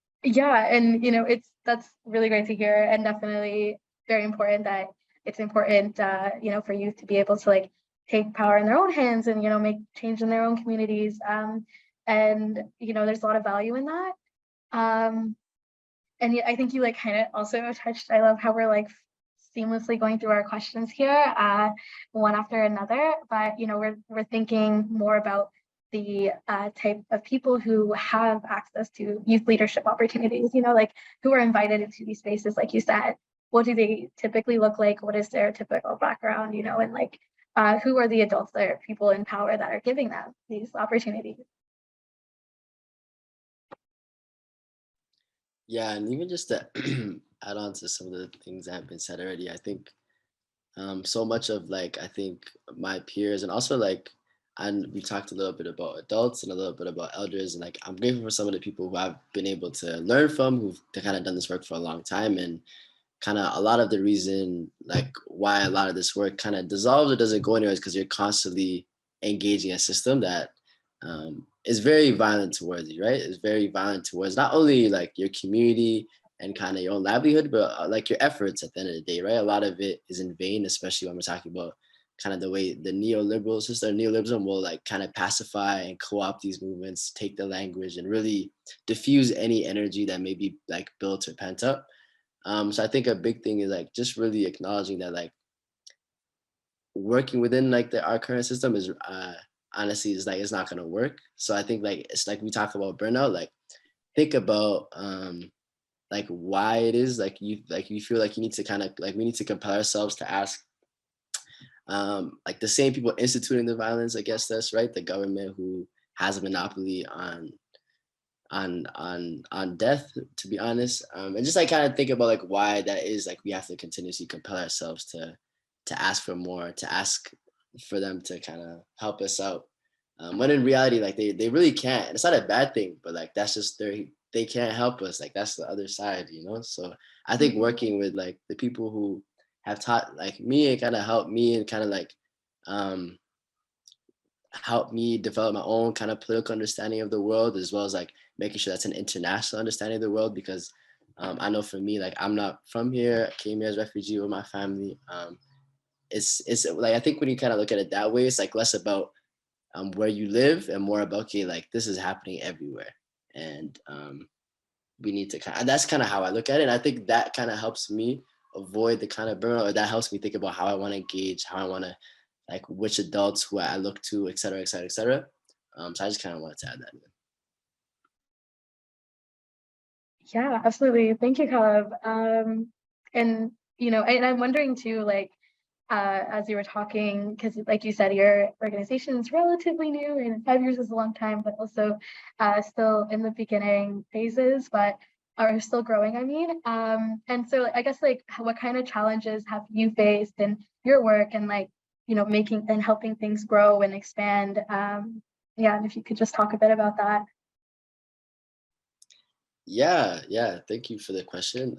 that's really great to hear, and definitely very important that it's important for youth to be able to like take power in their own hands and make change in their own communities, and there's a lot of value in that, and I think you like kind of also touched, I love how we're like seamlessly going through our questions here, one after another, but we're thinking more about the type of people who have access to youth leadership opportunities, like who are invited into these spaces, like you said. What do they typically look like? What is their typical background, and like who are the adults that are people in power that are giving them these opportunities? Yeah, and even just to add on to some of the things that have been said already, I think so much of like, I think my peers and also like, and we talked a little bit about adults and a little bit about elders, and like I'm grateful for some of the people who I've been able to learn from, who've kind of done this work for a long time, and kind of a lot of the reason like why a lot of this work kind of dissolves or doesn't go anywhere is because you're constantly engaging a system that is very violent towards you, right? It's very violent towards not only like your community, and kind of your own livelihood, but like your efforts at the end of the day, right? A lot of it is in vain, especially when we're talking about kind of the way the neoliberalism will like kind of pacify and co-opt these movements, take the language and really diffuse any energy that may be like built or pent up. So I think a big thing is like just really acknowledging that like working within like our current system is honestly is like it's not gonna work. So I think like it's like we talk about burnout, like think about like why it is like you feel like you need to kind of like we need to compel ourselves to ask like the same people instituting the violence against us, right? The government who has a monopoly on death, to be honest, and just like kind of think about like why that is. Like we have to continuously compel ourselves to ask for more, to ask for them to kind of help us out. When in reality, like they really can't. And it's not a bad thing, but like that's just they can't help us. Like that's the other side, you know. So I think working with like the people who have taught like me and kind of helped me and kind of like help me develop my own kind of political understanding of the world, as well as like making sure that's an international understanding of the world. Because I know for me, like I'm not from here. I came here as a refugee with my family. It's like I think when you kind of look at it that way, it's like less about where you live and more about okay, like this is happening everywhere, and we need to kind of, that's kind of how I look at it. And I think that kind of helps me avoid the kind of burnout, or that helps me think about how I want to engage, how I want to like which adults who I look to, et cetera, et cetera, et cetera. So I just kind of wanted to add that in. Yeah, absolutely. Thank you, Caleb. And you know, and I'm wondering too, like, as you were talking, because like you said, your organization is relatively new, and 5 years is a long time, but also still in the beginning phases, but are still growing, I mean. And so I guess like what kind of challenges have you faced in your work and like, you know, making and helping things grow and expand? Yeah, and if you could just talk a bit about that. Yeah. Thank you for the question.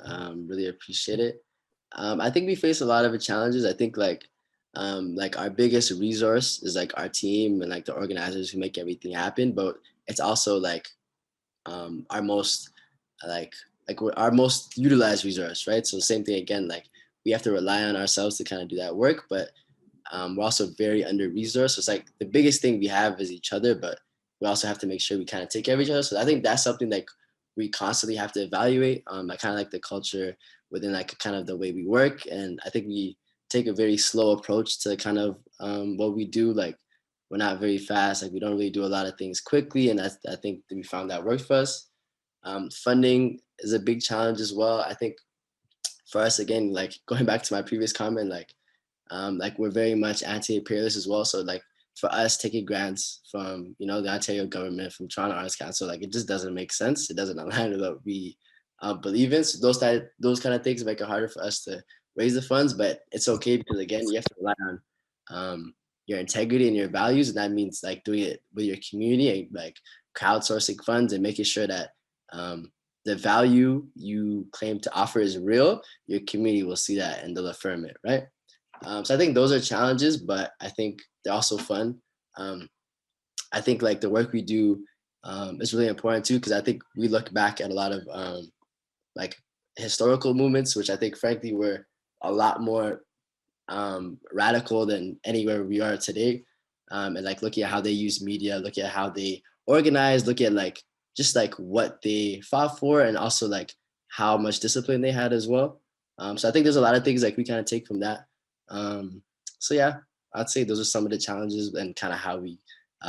Really appreciate it. I think we face a lot of challenges. I think like our biggest resource is like our team and like the organizers who make everything happen. But it's also like our most our most utilized resource, right? So same thing again. Like we have to rely on ourselves to kind of do that work, but we're also very under resourced. So it's like the biggest thing we have is each other, but we also have to make sure we kind of take care of each other. So I think that's something like we constantly have to evaluate. I kind of like the culture within like kind of the way we work. And I think we take a very slow approach to kind of what we do. Like we're not very fast. Like we don't really do a lot of things quickly. And I think that we found that works for us. Funding is a big challenge as well. I think for us, again, like going back to my previous comment, like we're very much anti-imperialist as well. So like for us taking grants from, you know, the Ontario government, from Toronto Arts Council, like it just doesn't make sense. It doesn't align with what we believe in. So those kind of things make it harder for us to raise the funds, but it's okay because again, you have to rely on your integrity and your values. And that means like doing it with your community and like crowdsourcing funds and making sure that the value you claim to offer is real. Your community will see that and they'll affirm it, right? So I think those are challenges, but I think they're also fun. I think like the work we do is really important too, because I think we look back at a lot of like historical movements, which I think frankly were a lot more radical than anywhere we are today. And like looking at how they use media, looking at how they organize, looking at like just like what they fought for, and also like how much discipline they had as well. So I think there's a lot of things like we kind of take from that. So yeah, I'd say those are some of the challenges and kind of how we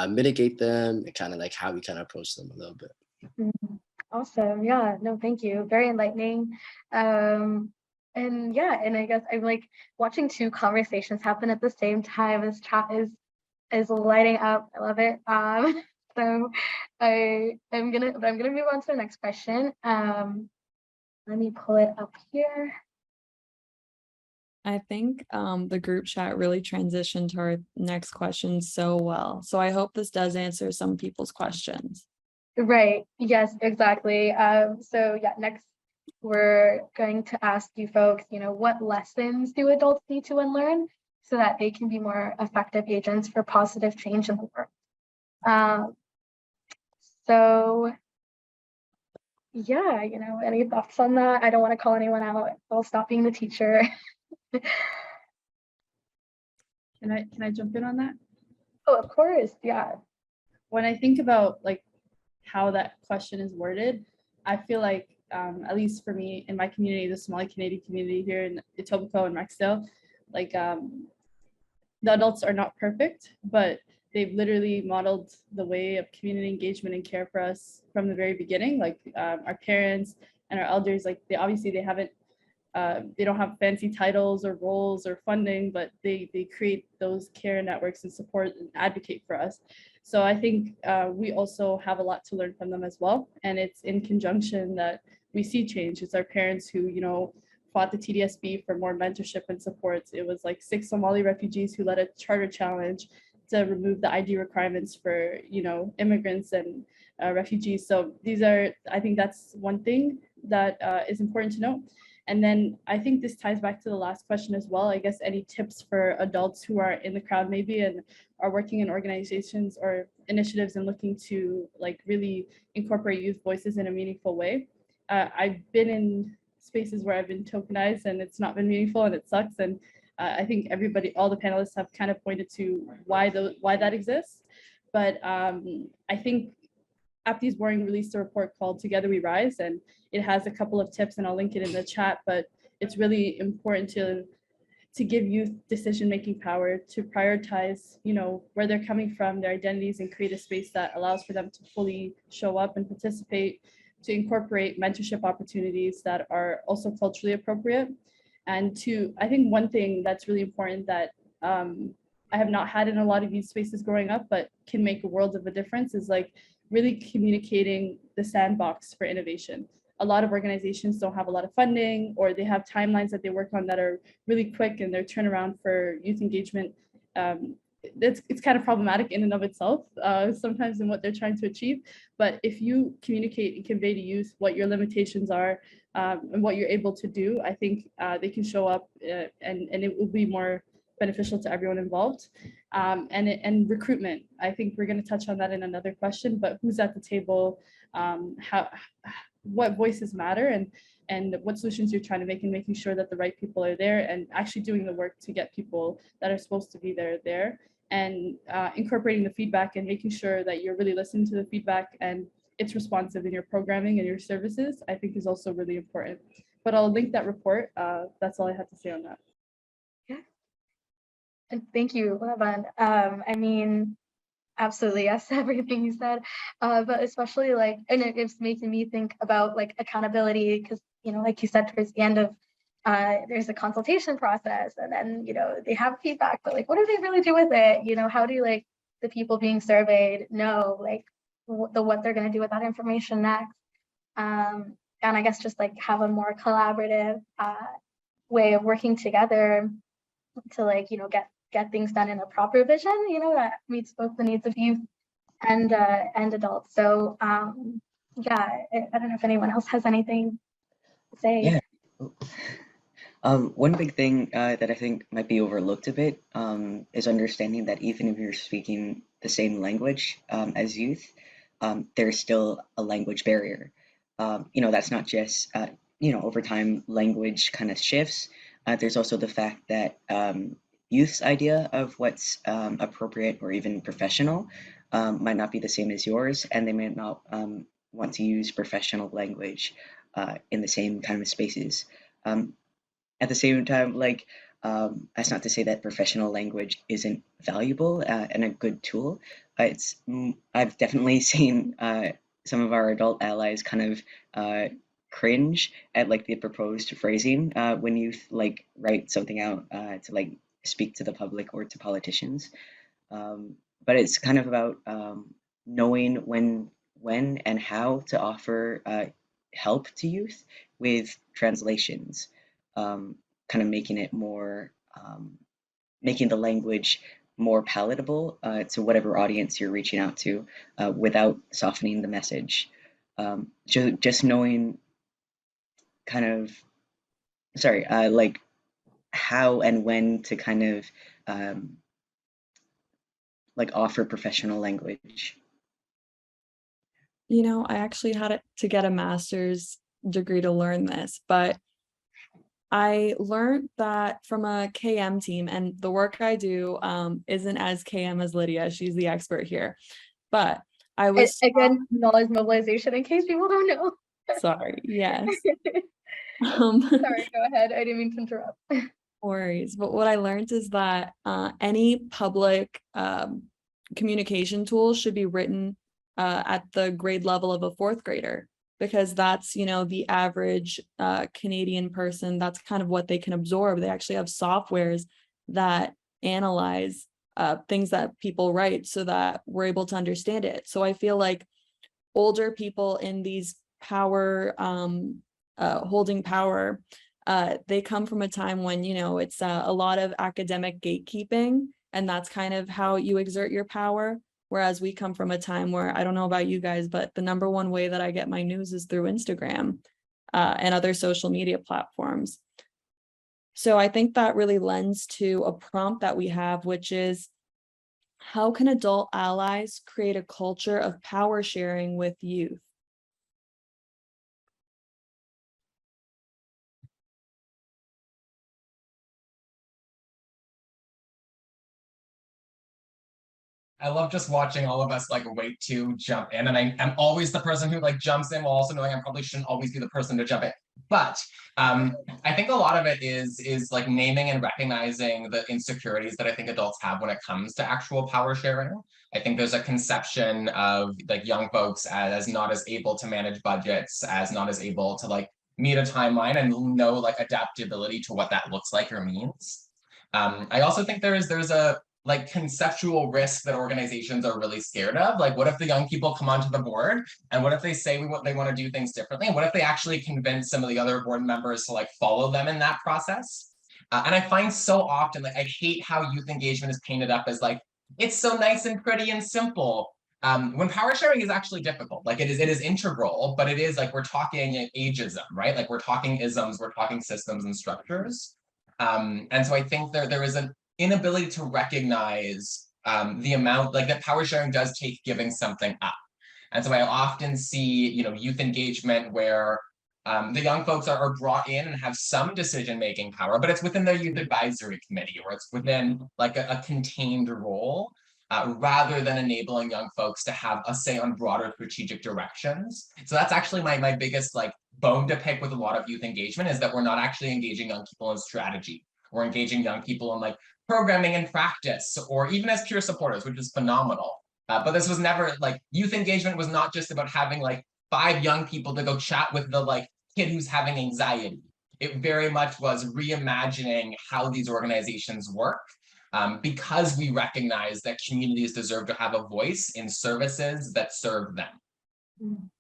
mitigate them and kind of like how we kind of approach them a little bit. Awesome. Yeah, no, thank you. Very enlightening. And yeah, and I guess I'm like watching two conversations happen at the same time. This chat is lighting up. I love it. So I'm gonna move on to the next question. Let me pull it up here. I think the group chat really transitioned to our next question so well. So I hope this does answer some people's questions. Right. Yes, exactly. So yeah, next we're going to ask you folks, you know, what lessons do adults need to unlearn so that they can be more effective agents for positive change in the world? So yeah, any thoughts on that? I don't want to call anyone out. I'll stop being the teacher. Can I jump in on that? Oh, of course, yeah. When I think about like how that question is worded, I feel like, at least for me in my community, the Somali Canadian community here in Etobicoke and Rexdale, like the adults are not perfect, but they've literally modeled the way of community engagement and care for us from the very beginning. Like our parents and our elders, like they haven't, they don't have fancy titles or roles or funding, but they create those care networks and support and advocate for us. So I think we also have a lot to learn from them as well. And it's in conjunction that we see change. It's our parents who, fought the TDSB for more mentorship and supports. It was like 6 Somali refugees who led a charter challenge to remove the ID requirements for, immigrants and refugees. So I think that's one thing that is important to note. And then I think this ties back to the last question as well. I guess any tips for adults who are in the crowd maybe and are working in organizations or initiatives and looking to like really incorporate youth voices in a meaningful way. I've been in spaces where I've been tokenized and it's not been meaningful and it sucks. And I think all the panelists have kind of pointed to why that exists. But I think Apti's Boring released a report called Together We Rise, and it has a couple of tips and I'll link it in the chat, but it's really important to give youth decision-making power, to prioritize, where they're coming from, their identities, and create a space that allows for them to fully show up and participate, to incorporate mentorship opportunities that are also culturally appropriate. And I think one thing that's really important that I have not had in a lot of youth spaces growing up, but can make a world of a difference is like really communicating the sandbox for innovation. A lot of organizations don't have a lot of funding, or they have timelines that they work on that are really quick, and their turnaround for youth engagement, it's kind of problematic in and of itself, sometimes in what they're trying to achieve. But if you communicate and convey to youth what your limitations are and what you're able to do, I think they can show up and it will be more beneficial to everyone involved. And recruitment, I think we're going to touch on that in another question, but who's at the table, what voices matter, and what solutions you're trying to make, and making sure that the right people are there and actually doing the work to get people that are supposed to be there, and incorporating the feedback and making sure that you're really listening to the feedback and it's responsive in your programming and your services, I think is also really important. But I'll link that report. That's all I have to say on that. Yeah. And thank you, Habon. I mean, absolutely yes to everything you said, but especially and it's making me think about accountability, because like you said, towards the end of there's a consultation process, and then they have feedback, but what do they really do with it? How do the people being surveyed know what they're going to do with that information next? And I guess just have a more collaborative way of working together to get things done in a proper vision, that meets both the needs of youth and adults. So yeah, I don't know if anyone else has anything to say. Yeah. One big thing that I think might be overlooked a bit is understanding that even if you're speaking the same language as youth, there's still a language barrier. That's not just, over time language kind of shifts. There's also the fact that youth's idea of what's appropriate or even professional might not be the same as yours, and they may not want to use professional language in the same kind of spaces. At the same time, that's not to say that professional language isn't valuable and a good tool. I've definitely seen some of our adult allies kind of cringe at the proposed phrasing when youth write something out to speak to the public or to politicians. But it's kind of about knowing when and how to offer help to youth with translations, kind of making it more, making the language more palatable to whatever audience you're reaching out to without softening the message. Just knowing kind of, sorry, how and when to kind of offer professional language. you know, I actually had to get a master's degree to learn this, but I learned that from a KM team, and the work I do isn't as KM as Lidia. She's the expert here. But I was again, knowledge mobilization in case people don't know. sorry, yes. Sorry, go ahead. I didn't mean to interrupt. Worries. But what I learned is that any public communication tool should be written at the grade level of a fourth grader, because that's, you know, the average Canadian person. That's kind of what they can absorb. They actually have softwares that analyze things that people write so that we're able to understand it. So I feel like older people in these power, holding power, they come from a time when, you know, it's a lot of academic gatekeeping, and that's kind of how you exert your power. Whereas we come from a time where, I don't know about you guys, but the number one way that I get my news is through Instagram and other social media platforms. So I think that really lends to a prompt that we have, which is, how can adult allies create a culture of power sharing with youth? I love just watching all of us like wait to jump in, and I'm always the person who like jumps in while also knowing I probably shouldn't always be the person to jump in. But I think a lot of it is like naming and recognizing the insecurities that I think adults have when it comes to actual power sharing. I think there's a conception of like young folks as not as able to manage budgets, as not as able to like meet a timeline and know like adaptability to what that looks like or means. I also think there's a like conceptual risk that organizations are really scared of. Like, what if the young people come onto the board, and what if they say they want to do things differently? And what if they actually convince some of the other board members to like follow them in that process? And I find so often, like, I hate how youth engagement is painted up as like, it's so nice and pretty and simple. When power sharing is actually difficult. Like it is integral, but it is like, we're talking ageism, right? Like we're talking isms, we're talking systems and structures. And so I think there is an inability to recognize the amount, like that power sharing does take giving something up. And so I often see, you know, youth engagement where the young folks are brought in and have some decision-making power, but it's within their youth advisory committee, or it's within like a contained role, rather than enabling young folks to have a say on broader strategic directions. So that's actually my biggest like bone to pick with a lot of youth engagement, is that we're not actually engaging young people in strategy. We're engaging young people in like programming and practice, or even as peer supporters, which is phenomenal. But this was never like, youth engagement was not just about having like 5 young people to go chat with the like kid who's having anxiety. It very much was reimagining how these organizations work, because we recognize that communities deserve to have a voice in services that serve them.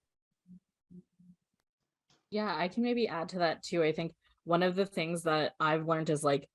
Yeah, I can maybe add to that too. I think one of the things that I've learned is like,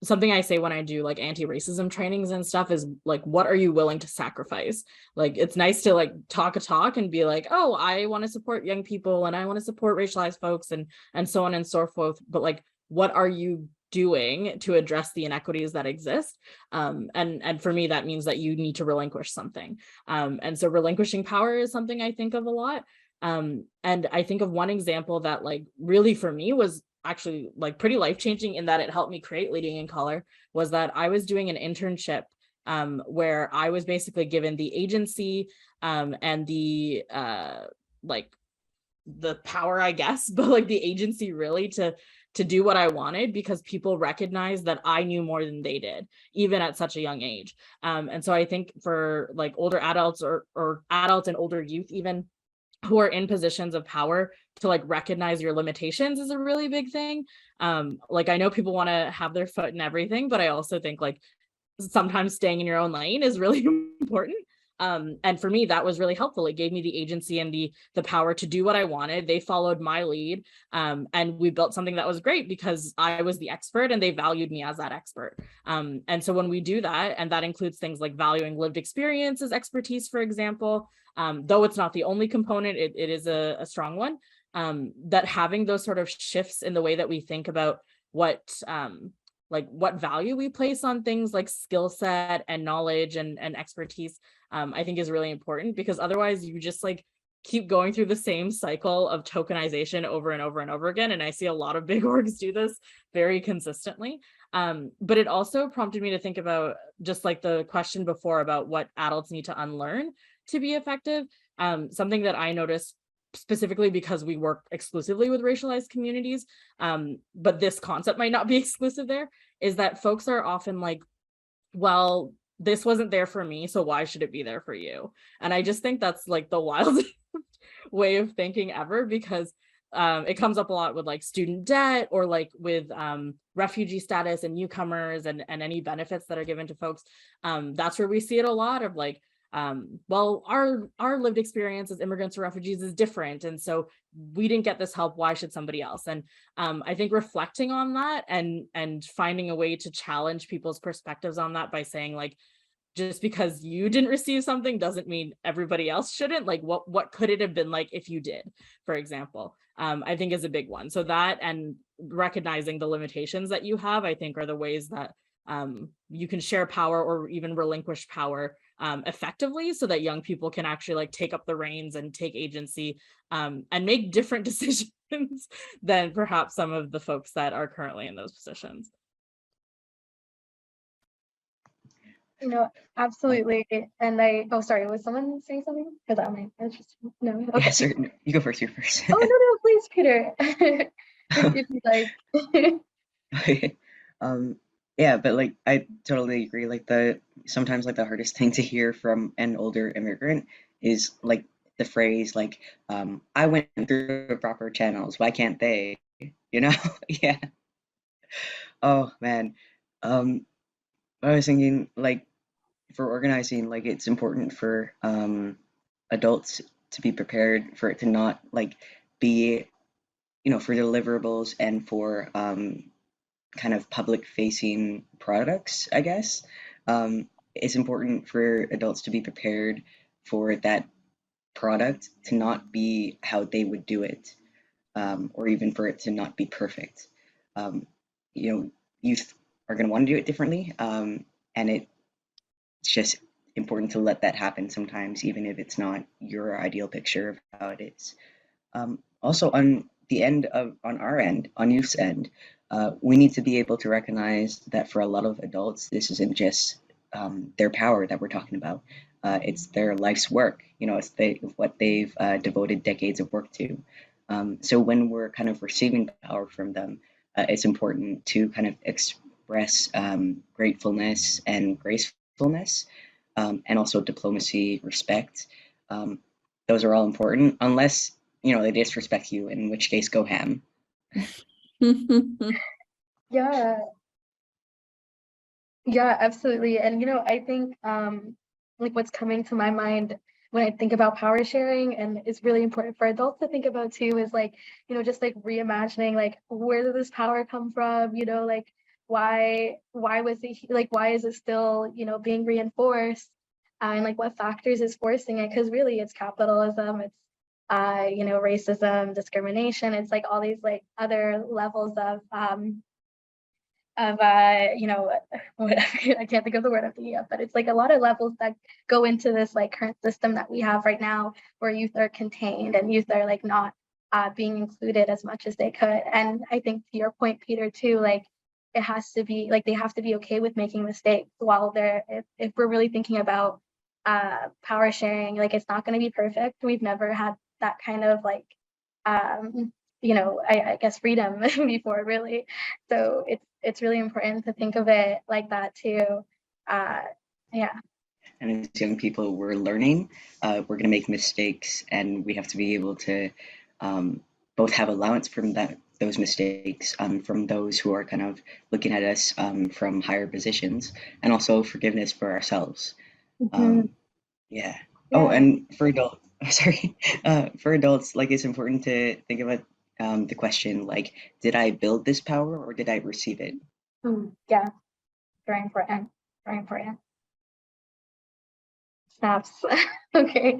something I say when I do like anti-racism trainings and stuff is like, what are you willing to sacrifice? Like, it's nice to like talk a talk and be like, oh, I want to support young people and I want to support racialized folks and so on and so forth. But like, what are you doing to address the inequities that exist? And for me, that means that you need to relinquish something. And so relinquishing power is something I think of a lot. And I think of one example that like really for me was actually like pretty life-changing in that it helped me create Leading in Color, was that I was doing an internship where I was basically given the agency and the like the power, I guess, but like the agency really to do what I wanted, because people recognized that I knew more than they did, even at such a young age. And so I think for like older adults or adults and older youth even, who are in positions of power, to like recognize your limitations is a really big thing. Like I know people want to have their foot in everything, but I also think like sometimes staying in your own lane is really important. And for me, that was really helpful. It gave me the agency and the power to do what I wanted. They followed my lead, and we built something that was great because I was the expert and they valued me as that expert. And so when we do that, and that includes things like valuing lived experiences, expertise, for example, though it's not the only component, it is a strong one, that having those sort of shifts in the way that we think about what value we place on things like skill set and knowledge and expertise, I think is really important, because otherwise you just like keep going through the same cycle of tokenization over and over and over again. And I see a lot of big orgs do this very consistently. But it also prompted me to think about, just like the question before about what adults need to unlearn to be effective. Something that I noticed specifically because we work exclusively with racialized communities, but this concept might not be exclusive there, is that folks are often like, well, this wasn't there for me, so why should it be there for you? And I just think that's like the wildest way of thinking ever, because it comes up a lot with like student debt, or like with refugee status and newcomers and any benefits that are given to folks. That's where we see it a lot of like, well, our lived experience as immigrants or refugees is different, and so we didn't get this help, why should somebody else? And I think reflecting on that and finding a way to challenge people's perspectives on that by saying like, just because you didn't receive something doesn't mean everybody else shouldn't. Like what could it have been like if you did, for example, I think is a big one. So that, and recognizing the limitations that you have, I think are the ways that you can share power or even relinquish power effectively, so that young people can actually like take up the reins and take agency and make different decisions than perhaps some of the folks that are currently in those positions. Absolutely. And oh, sorry, was someone saying something? Because I was just, no. Okay. Yeah, sir. You go first. You're first. Oh, no, please, Peter. if you'd like. Okay. Yeah, but like I totally agree. Like sometimes like the hardest thing to hear from an older immigrant is like the phrase like, I went through the proper channels, why can't they? Yeah. Oh man. I was thinking like, for organizing, like it's important for adults to be prepared for it to not like be, for deliverables and for kind of public facing products, I guess. It's important for adults to be prepared for that product to not be how they would do it, or even for it to not be perfect. Youth are going to want to do it differently, and it's just important to let that happen sometimes, even if it's not your ideal picture of how it is. Also, on our end, on youth's end, we need to be able to recognize that for a lot of adults, this isn't just their power that we're talking about. It's their life's work. It's what they've devoted decades of work to. So when we're kind of receiving power from them, it's important to kind of express gratefulness and gracefulness, and also diplomacy, respect. Those are all important, unless they disrespect you, in which case go ham. Yeah, absolutely. And I think like what's coming to my mind when I think about power sharing, and it's really important for adults to think about too, is like, just like reimagining like, where did this power come from? Like why was it like, why is it still being reinforced, and like what factors is forcing it? Because really it's capitalism, it's racism, discrimination, it's like all these like other levels of I can't think of the word of the year, but it's like a lot of levels that go into this like current system that we have right now, where youth are contained and youth are like not being included as much as they could. And I think to your point, Peter, too, like it has to be like they have to be okay with making mistakes while they're, if we're really thinking about power sharing, like it's not going to be perfect. We've never had that kind of like I guess freedom before, really. So it's really important to think of it like that too. Yeah. And as young people, we're learning, we're going to make mistakes, and we have to be able to both have allowance from those mistakes from those who are kind of looking at us from higher positions, and also forgiveness for ourselves. Yeah. Oh, and for adults, like it's important to think about the question, like, did I build this power or did I receive it? Yeah, very important. Very important. Snaps. Okay.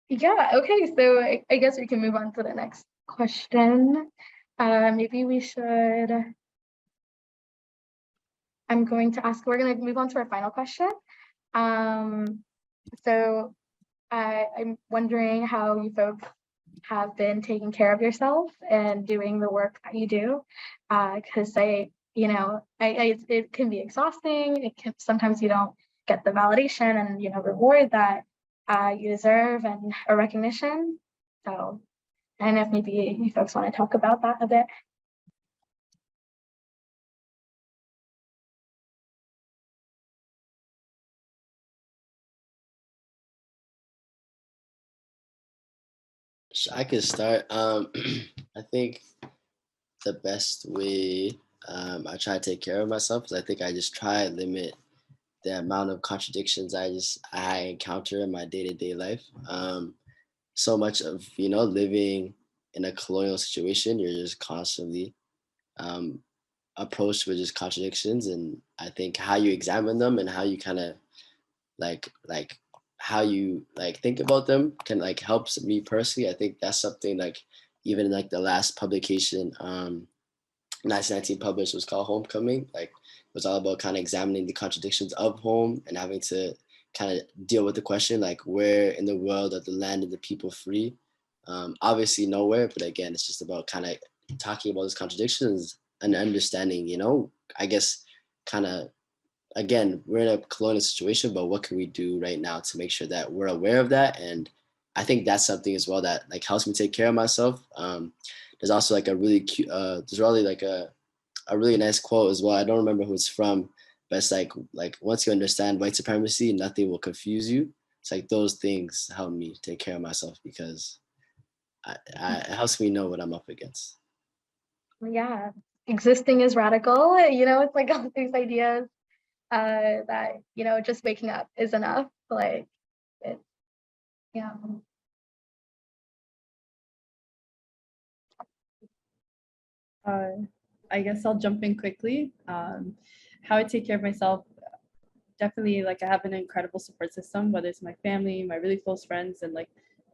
Yeah, okay, so I guess we can move on to the next question. Maybe we should, I'm going to ask, we're going to move on to our final question. So I'm wondering how you folks have been taking care of yourself and doing the work that you do, because it can be exhausting. It can sometimes you don't get the validation and reward that you deserve and a recognition. So, and if maybe you folks want to talk about that a bit. I could start. I think the best way I try to take care of myself is I think I just try to limit the amount of contradictions I encounter in my day-to-day life. So much of living in a colonial situation, you're just constantly approached with just contradictions, and I think how you examine them and how you kind of like how you think about them can helps me personally. I think that's something even the last publication 1919 published was called Homecoming. It was all about kind of examining the contradictions of home and having to kind of deal with the question where in the world are the land and the people free. Obviously nowhere, but again, it's just about kind of talking about those contradictions and understanding, I guess kind of, again, we're in a colonial situation, but what can we do right now to make sure that we're aware of that? And I think that's something as well that helps me take care of myself. There's also a really cute, there's really a really nice quote as well. I don't remember who it's from, but it's like once you understand white supremacy, nothing will confuse you. It's those things help me take care of myself because it helps me know what I'm up against. Yeah, existing is radical. It's all these ideas that just waking up is enough. Yeah. I guess I'll jump in quickly. How I take care of myself, definitely I have an incredible support system, whether it's my family, my really close friends, and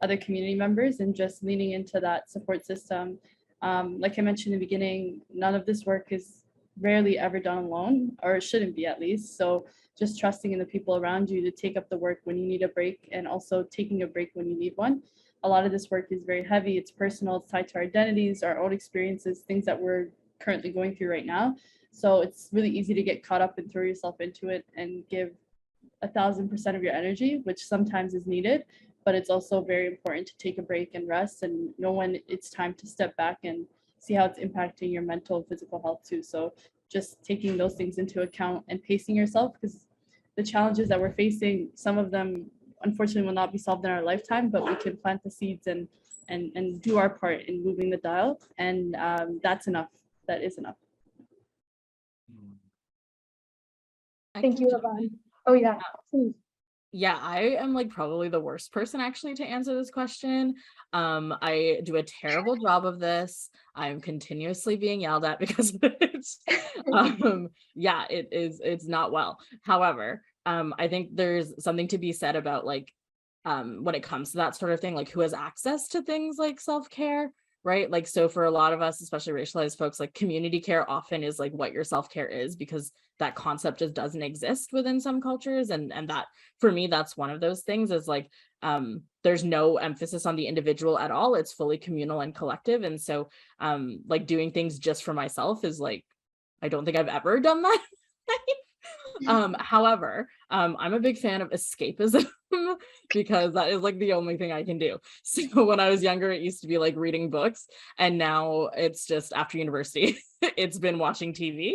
other community members, and just leaning into that support system. Like I mentioned in the beginning, none of this work is rarely ever done alone, or it shouldn't be at least. So just trusting in the people around you to take up the work when you need a break, and also taking a break when you need one. A lot of this work is very heavy, it's personal, it's tied to our identities, our own experiences, things that we're currently going through right now. So it's really easy to get caught up and throw yourself into it and give 1,000% of your energy, which sometimes is needed, but it's also very important to take a break and rest and know when it's time to step back and see how it's impacting your mental and physical health too. So just taking those things into account and pacing yourself, because the challenges that we're facing, some of them unfortunately will not be solved in our lifetime, but we can plant the seeds and do our part in moving the dial, and that's enough. That is enough. Thank you, Habon. Oh yeah, please. Yeah, I am probably the worst person actually to answer this question. I do a terrible job of this. I'm continuously being yelled at because of it. Yeah, it's not well. However, I think there's something to be said about when it comes to that sort of thing, who has access to things like self-care, right? So for a lot of us, especially racialized folks, community care often is what your self-care is, because that concept just doesn't exist within some cultures. And that, for me, that's one of those things is there's no emphasis on the individual at all. It's fully communal and collective. And so doing things just for myself is I don't think I've ever done that. However, I'm a big fan of escapism because that is the only thing I can do. So when I was younger, it used to be reading books, and now it's just after university, it's been watching TV.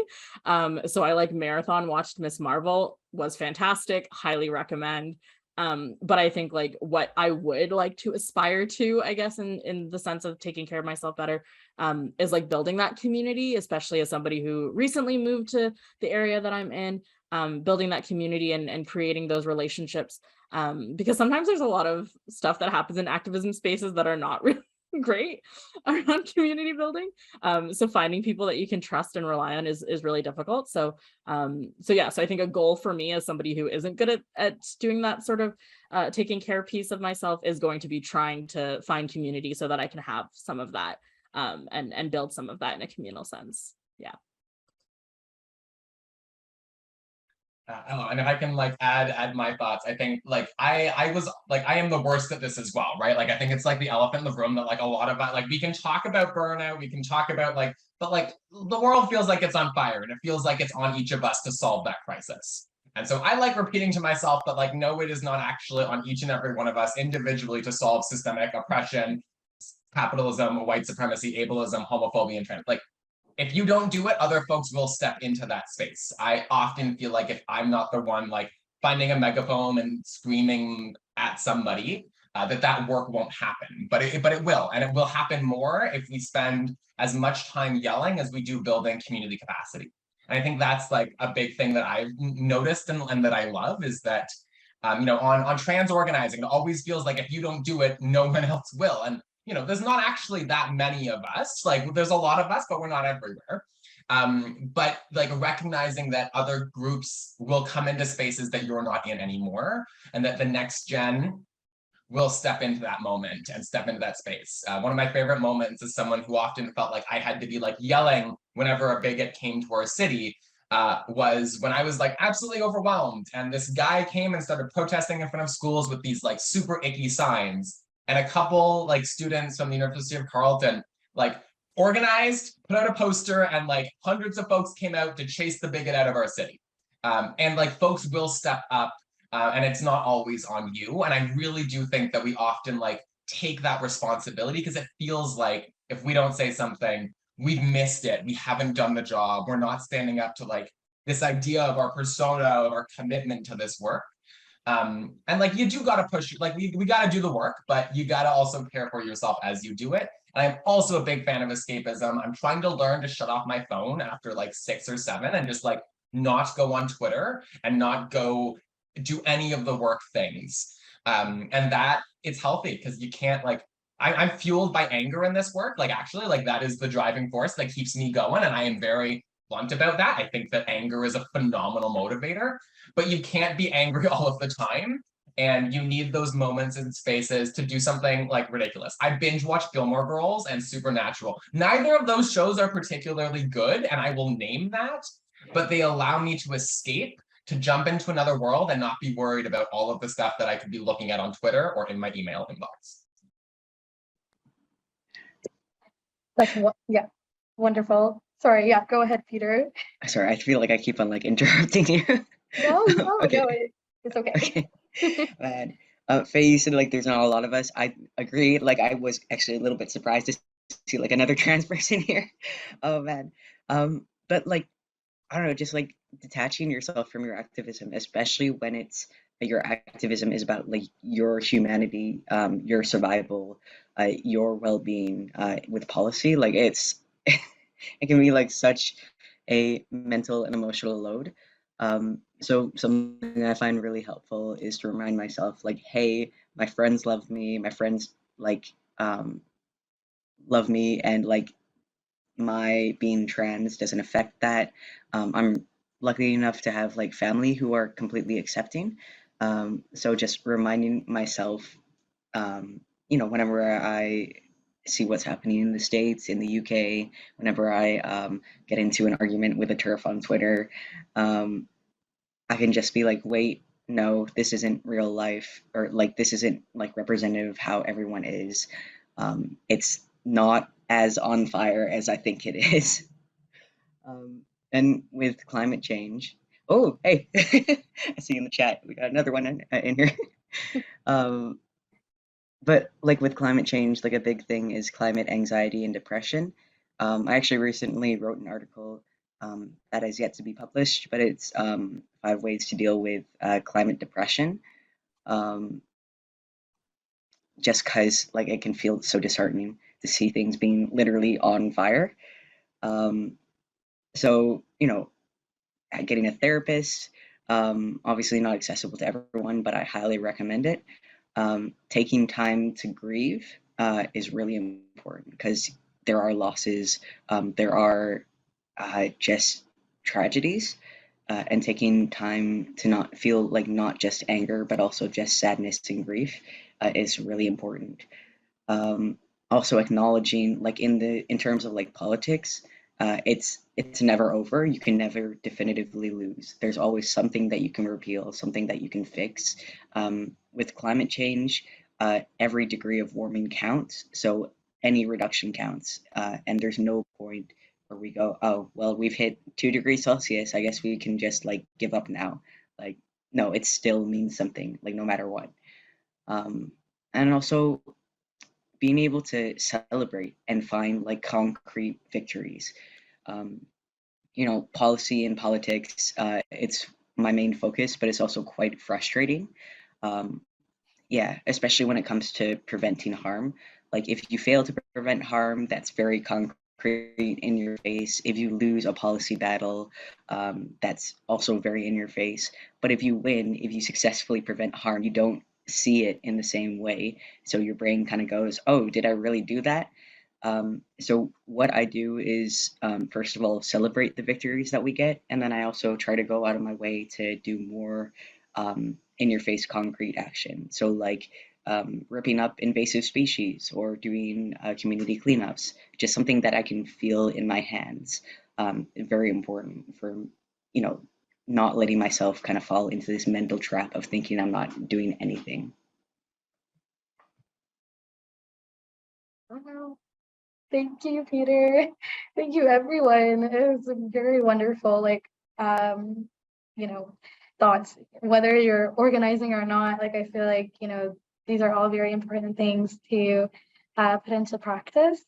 So I marathon watched Miss Marvel, was fantastic, highly recommend. But I think what I would like to aspire to, I guess, in the sense of taking care of myself better, is building that community, especially as somebody who recently moved to the area that I'm in, building that community and creating those relationships. Because sometimes there's a lot of stuff that happens in activism spaces that are not really great around community building. So finding people that you can trust and rely on is really difficult. So yeah, so I think a goal for me as somebody who isn't good at doing that sort of taking care piece of myself is going to be trying to find community so that I can have some of that and build some of that in a communal sense. Yeah. And if I can like add my thoughts, I think like I was like I am the worst at this as well, right? Like I think it's like the elephant in the room that like a lot of like we can talk about burnout, we can talk about like, but like the world feels like it's on fire, and it feels like it's on each of us to solve that crisis. And so I like repeating to myself that like no, it is not actually on each and every one of us individually to solve systemic oppression, capitalism, white supremacy, ableism, homophobia, and trans. Like if you don't do it, other folks will step into that space. I often feel like if I'm not the one like finding a megaphone and screaming at somebody, that work won't happen. But it will, and it will happen more if we spend as much time yelling as we do building community capacity. And I think that's like a big thing that I've noticed and that I love is that you know, on trans organizing, it always feels like if you don't do it, no one else will. And you know, there's not actually that many of us. Like there's a lot of us, but we're not everywhere. But like recognizing that other groups will come into spaces that you're not in anymore, and that the next gen will step into that moment and step into that space. One of my favorite moments is someone who often felt like I had to be like yelling whenever a bigot came to our city, was when I was like absolutely overwhelmed. And this guy came and started protesting in front of schools with these like super icky signs. And a couple like students from the University of Carleton like organized, put out a poster, and like hundreds of folks came out to chase the bigot out of our city. And like folks will step up, and it's not always on you. And I really do think that we often like take that responsibility because it feels like if we don't say something, we've missed it. We haven't done the job. We're not standing up to like this idea of our persona, of our commitment to this work. And like you do got to push, like we got to do the work, but you got to also care for yourself as you do it. And I'm also a big fan of escapism. I'm trying to learn to shut off my phone after like 6 or 7 and just like not go on Twitter and not go do any of the work things. And that it's healthy because you can't like, I'm fueled by anger in this work. Like actually like that is the driving force that keeps me going. And I am very blunt about that. I think that anger is a phenomenal motivator, but you can't be angry all of the time. And you need those moments and spaces to do something like ridiculous. I binge watched Gilmore Girls and Supernatural. Neither of those shows are particularly good, and I will name that, but they allow me to escape, to jump into another world and not be worried about all of the stuff that I could be looking at on Twitter or in my email inbox. That's yeah, wonderful. Sorry, yeah, go ahead, Peter. Sorry, I feel like I keep on like interrupting you. No, Okay. no, it's okay. Okay. Man. Faye, you said like there's not a lot of us. I agree. Like I was actually a little bit surprised to see like another trans person here. Oh man. But like I don't know, just like detaching yourself from your activism, especially when it's your activism is about like your humanity, your survival, your well-being with policy. Like it's it can be like such a mental and emotional load. So something I find really helpful is to remind myself like, hey, my friends love me, my friends like love me, and like my being trans doesn't affect that. I'm lucky enough to have like family who are completely accepting. So just reminding myself, you know, whenever I see what's happening in the States, in the UK, whenever I get into an argument with a TERF on Twitter, I can just be like, wait, no, this isn't real life, or like this isn't like representative of how everyone is. It's not as on fire as I think it is. And with climate change, oh, hey, I see in the chat, we got another one in here. But like with climate change, like a big thing is climate anxiety and depression. I actually recently wrote an article that has yet to be published, but it's 5 ways to deal with climate depression. Just because like it can feel so disheartening to see things being literally on fire. So, you know, getting a therapist, obviously not accessible to everyone, but I highly recommend it. Taking time to grieve is really important because there are losses, there are just tragedies, and taking time to not feel like not just anger, but also just sadness and grief is really important. Also acknowledging like in terms of like politics, it's never over. You can never definitively lose. There's always something that you can repeal, something that you can fix. With climate change, every degree of warming counts, so any reduction counts, and there's no point where we go, oh, well, we've hit 2 degrees Celsius. I guess we can just like give up now. Like, no, it still means something, like no matter what. And also being able to celebrate and find like concrete victories. Policy and politics, it's my main focus, but it's also quite frustrating. Um, yeah, especially when it comes to preventing harm. Like if you fail to prevent harm, that's very concrete in your face. If you lose a policy battle, that's also very in your face. But if you win, if you successfully prevent harm, you don't see it in the same way. So your brain kind of goes, oh, did I really do that? So what I do is, first of all, celebrate the victories that we get, and then I also try to go out of my way to do more in-your-face concrete action. So like ripping up invasive species or doing community cleanups, just something that I can feel in my hands. Very important for, not letting myself kind of fall into this mental trap of thinking I'm not doing anything. Wow. Thank you, Peter. Thank you, everyone. It was very wonderful, thoughts, whether you're organizing or not. Like, I feel like, these are all very important things to put into practice.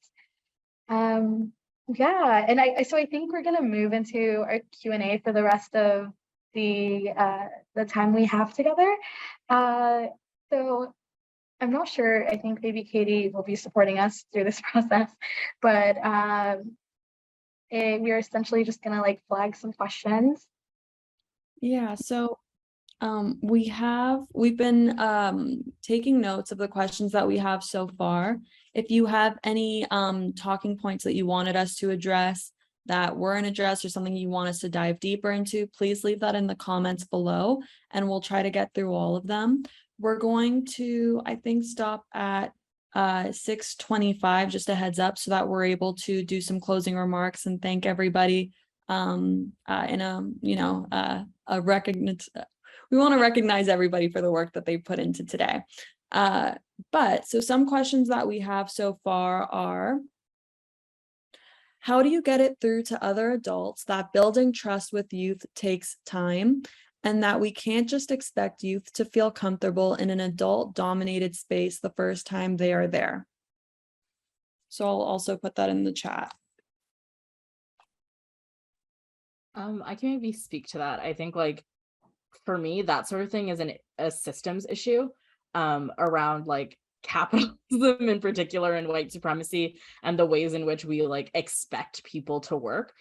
Yeah, and so I think we're gonna move into our Q&A for the rest of the time we have together. So I'm not sure. I think maybe Katie will be supporting us through this process, but we are essentially just gonna like flag some questions. Yeah, so we've been taking notes of the questions that we have so far. If you have any talking points that you wanted us to address that weren't addressed or something you want us to dive deeper into, please leave that in the comments below and we'll try to get through all of them. We're going to, I think, stop at 6:25, just a heads up, so that we're able to do some closing remarks and thank everybody in a recognize. We want to recognize everybody for the work that they put into today. So some questions that we have so far are, how do you get it through to other adults that building trust with youth takes time and that we can't just expect youth to feel comfortable in an adult-dominated space the first time they are there? So I'll also put that in the chat. I can maybe speak to that. I think like for me, that sort of thing is a systems issue around like capitalism in particular and white supremacy and the ways in which we like expect people to work,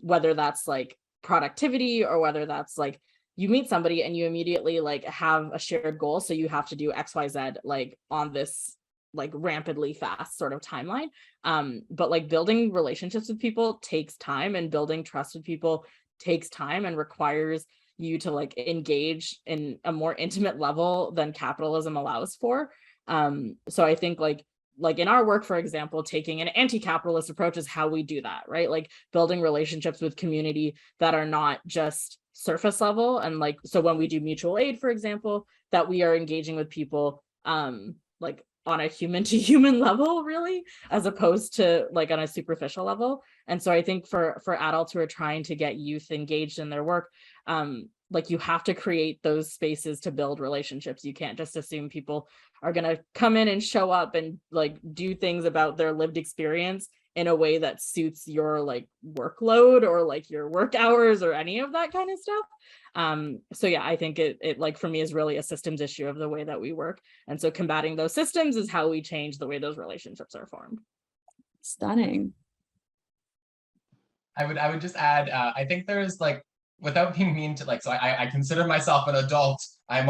whether that's like productivity or whether that's like you meet somebody and you immediately like have a shared goal, so you have to do XYZ like on this like rampantly fast sort of timeline, but like building relationships with people takes time, and building trust with people takes time and requires you to like engage in a more intimate level than capitalism allows for. So I think like in our work, for example, taking an anti-capitalist approach is how we do that, right? Like building relationships with community that are not just surface level. And like, so when we do mutual aid, for example, that we are engaging with people like on a human to human level, really, as opposed to like on a superficial level. And so I think for adults who are trying to get youth engaged in their work, like you have to create those spaces to build relationships. You can't just assume people are going to come in and show up and like do things about their lived experience in a way that suits your like workload or like your work hours or any of that kind of stuff. So yeah, I think it like for me is really a systems issue of the way that we work. And so combating those systems is how we change the way those relationships are formed. Stunning. I would just add, I think there's like, without being mean to like, so I consider myself an adult. I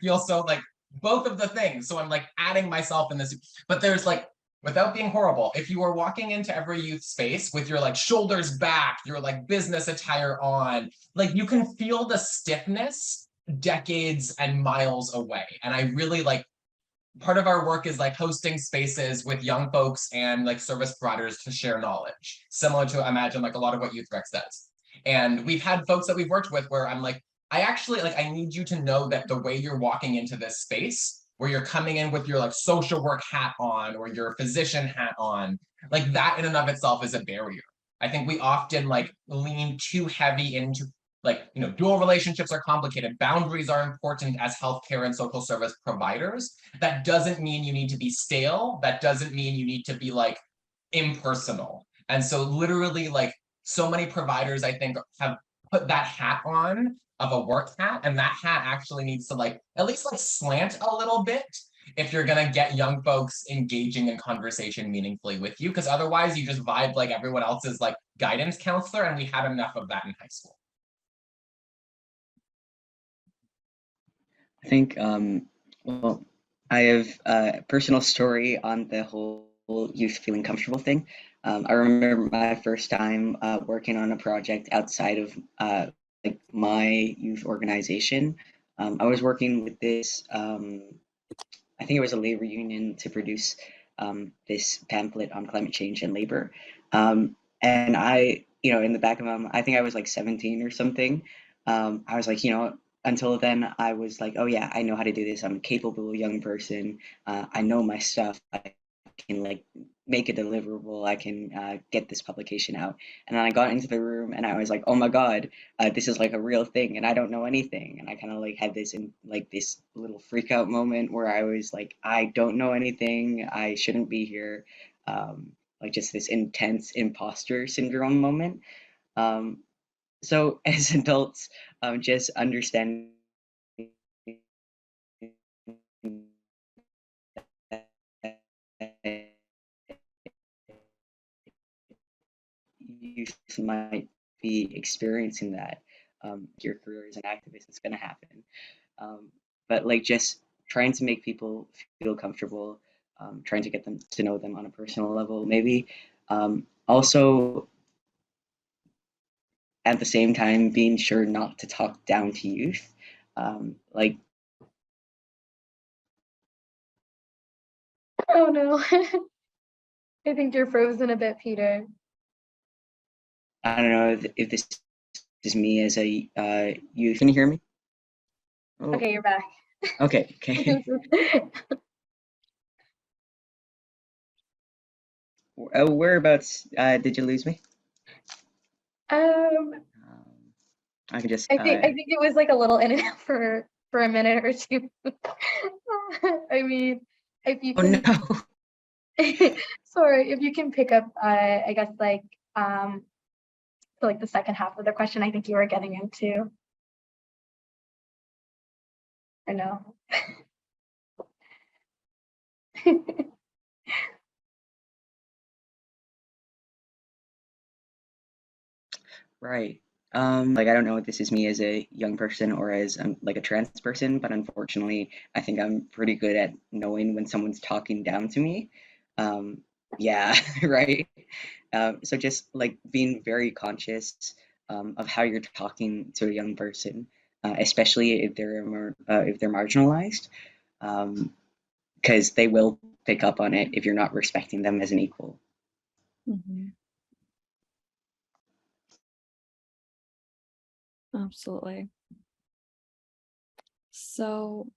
feel so like both of the things. So I'm like adding myself in this, but there's like, without being horrible, if you are walking into every youth space with your like shoulders back, your like business attire on, like you can feel the stiffness decades and miles away. And I really like, part of our work is like hosting spaces with young folks and like service providers to share knowledge, similar to, I imagine, like a lot of what YouthREX does. And we've had folks that we've worked with where I'm like, I actually like, I need you to know that the way you're walking into this space, where you're coming in with your like social work hat on or your physician hat on, like that in and of itself is a barrier. I think we often like lean too heavy into like, you know, dual relationships are complicated. Boundaries are important as healthcare and social service providers. That doesn't mean you need to be stale. That doesn't mean you need to be like impersonal. And so literally like so many providers, I think, have put that hat on of a work hat, and that hat actually needs to like at least like slant a little bit if you're gonna get young folks engaging in conversation meaningfully with you, because otherwise you just vibe like everyone else's like guidance counselor, and we had enough of that in high school. I think, well, I have a personal story on the whole youth feeling comfortable thing. I remember my first time working on a project outside of like my youth organization. I was working with this, I think it was a labor union to produce this pamphlet on climate change and labor. And I, you know, in the back of my mind, I think I was like 17 or something. I was like, you know, until then, I was like, oh yeah, I know how to do this. I'm a capable young person. I know my stuff. I can like make a deliverable. I can get this publication out. And then I got into the room and I was like, oh my God, this is like a real thing and I don't know anything. And I kind of like had this in like this little freak out moment where I was like, I don't know anything. I shouldn't be here. Like just this intense imposter syndrome moment. So as adults, just understanding you might be experiencing that. Your career as an activist is going to happen. But like just trying to make people feel comfortable, trying to get them to know them on a personal level, maybe. Also, at the same time, being sure not to talk down to youth. Like, Oh no. I think you're frozen a bit, Peter. I don't know if this is me as a youth. Can you hear me? Oh, Okay, you're back. okay, okay. Whereabouts did you lose me? I can just. I think it was like a little in and out for a minute or two. I mean, if you Oh can, no. sorry, if you can pick up, I guess like so like the second half of the question, I think you were getting into. Or no. Right. Like I don't know if this is me as a young person or as like a trans person, but unfortunately, I think I'm pretty good at knowing when someone's talking down to me. Yeah, right. So just like being very conscious of how you're talking to a young person, especially if they're marginalized, because they will pick up on it if you're not respecting them as an equal. Mm-hmm. Absolutely. So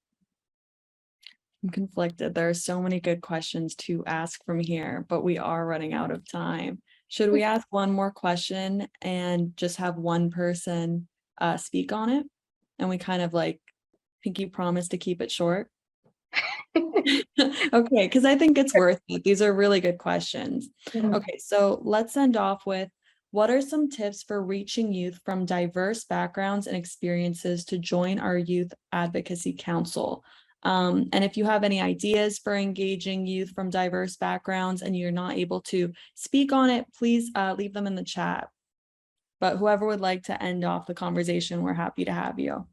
I'm conflicted. There are so many good questions to ask from here, but we are running out of time. Should we ask one more question and just have one person speak on it? And we kind of like pinky promise to keep it short. Okay, because I think it's worth it. These are really good questions. Okay, so let's end off with, what are some tips for reaching youth from diverse backgrounds and experiences to join our Youth Advocacy Council? And if you have any ideas for engaging youth from diverse backgrounds and you're not able to speak on it, please leave them in the chat. But whoever would like to end off the conversation, we're happy to have you.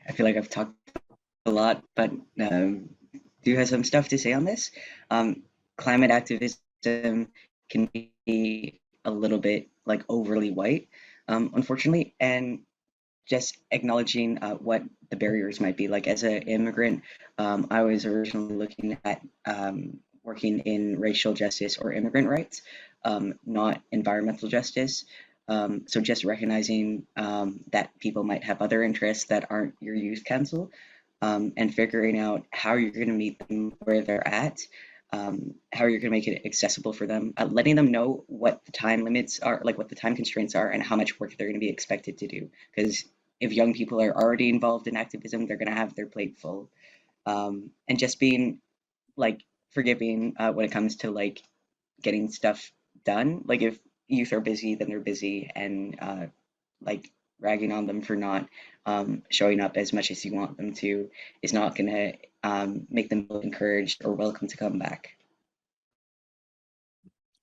I feel like I've talked a lot, but do you have some stuff to say on this? Climate activism can be a little bit like overly white. unfortunately, and just acknowledging what the barriers might be. Like as an immigrant, I was originally looking at working in racial justice or immigrant rights, not environmental justice. So just recognizing that people might have other interests that aren't your youth council, and figuring out how you're going to meet them where they're at, how you're going to make it accessible for them, letting them know what the time limits are, like what the time constraints are, and how much work they're going to be expected to do. Because if young people are already involved in activism, they're going to have their plate full. And just being like forgiving when it comes to like getting stuff done. Like if youth are busy, then they're busy, and like ragging on them for not showing up as much as you want them to is not going to make them feel encouraged or welcome to come back.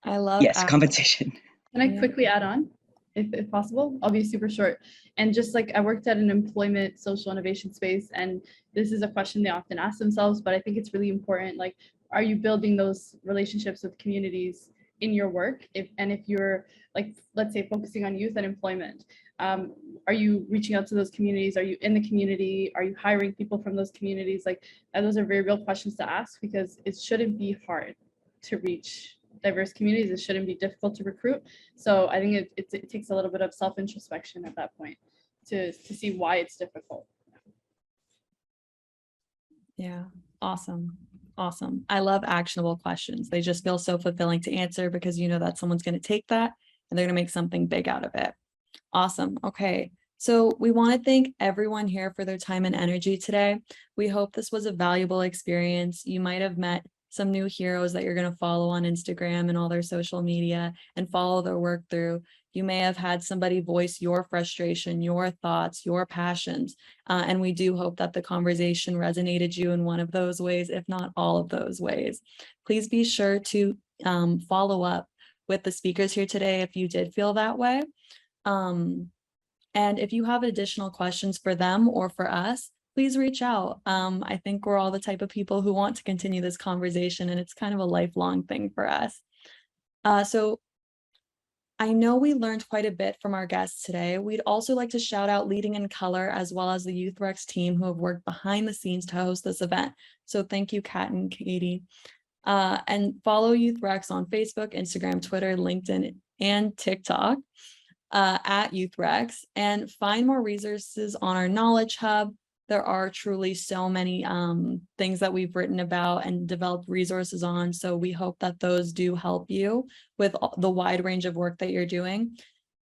I love Yes, compensation. Can I quickly add on, if possible? I'll be super short. And just like I worked at an employment social innovation space, and this is a question they often ask themselves, but I think it's really important. Like, are you building those relationships with communities in your work? If you're like, let's say, focusing on youth and employment, are you reaching out to those communities? Are you in the community? Are you hiring people from those communities? Like, those are very real questions to ask, because it shouldn't be hard to reach diverse communities. It shouldn't be difficult to recruit. So I think it takes a little bit of self-introspection at that point to see why it's difficult. Yeah, awesome. Awesome. I love actionable questions. They just feel so fulfilling to answer, because you know that someone's going to take that and they're going to make something big out of it. Awesome. Okay. So we want to thank everyone here for their time and energy today. We hope this was a valuable experience. You might have met some new heroes that you're going to follow on Instagram and all their social media and follow their work through. You may have had somebody voice your frustration, your thoughts, your passions. And we do hope that the conversation resonated you in one of those ways, if not all of those ways. Please be sure to follow up with the speakers here today if you did feel that way. And if you have additional questions for them or for us, please reach out. I think we're all the type of people who want to continue this conversation, and it's kind of a lifelong thing for us. So I know we learned quite a bit from our guests today. We'd also like to shout out Leading in Color, as well as the YouthREX team who have worked behind the scenes to host this event. So thank you, Kat and Katie. And follow YouthREX on Facebook, Instagram, Twitter, LinkedIn, and TikTok. At YouthREX, and find more resources on our Knowledge Hub. There are truly so many things that we've written about and developed resources on. So we hope that those do help you with the wide range of work that you're doing.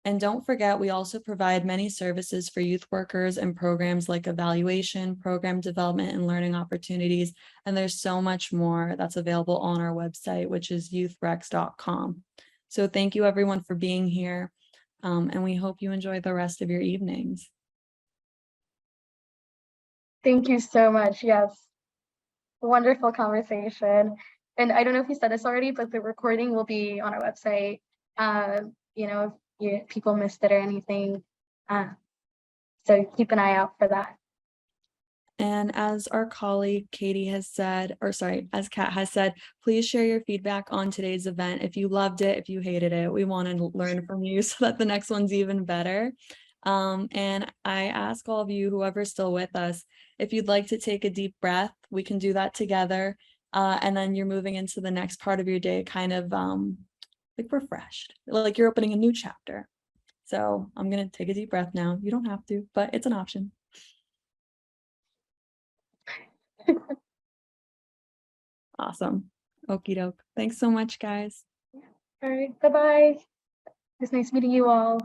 And don't forget, we also provide many services for youth workers and programs like evaluation, program development, and learning opportunities. And there's so much more that's available on our website, which is youthrex.com. So thank you everyone for being here. And we hope you enjoy the rest of your evenings. Thank you so much. Yes. Wonderful conversation. And I don't know if you said this already, but the recording will be on our website. You know, if people missed it or anything. So keep an eye out for that. And as our colleague Katie has said, or sorry, as Kat has said, please share your feedback on today's event. If you loved it, if you hated it, we want to learn from you so that the next one's even better. And I ask all of you, whoever's still with us, if you'd like to take a deep breath, we can do that together. And then you're moving into the next part of your day kind of like refreshed, like you're opening a new chapter. So I'm going to take a deep breath now. You don't have to, but it's an option. Awesome. Okie doke. Thanks so much, guys. All right. Bye-bye. It was nice meeting you all.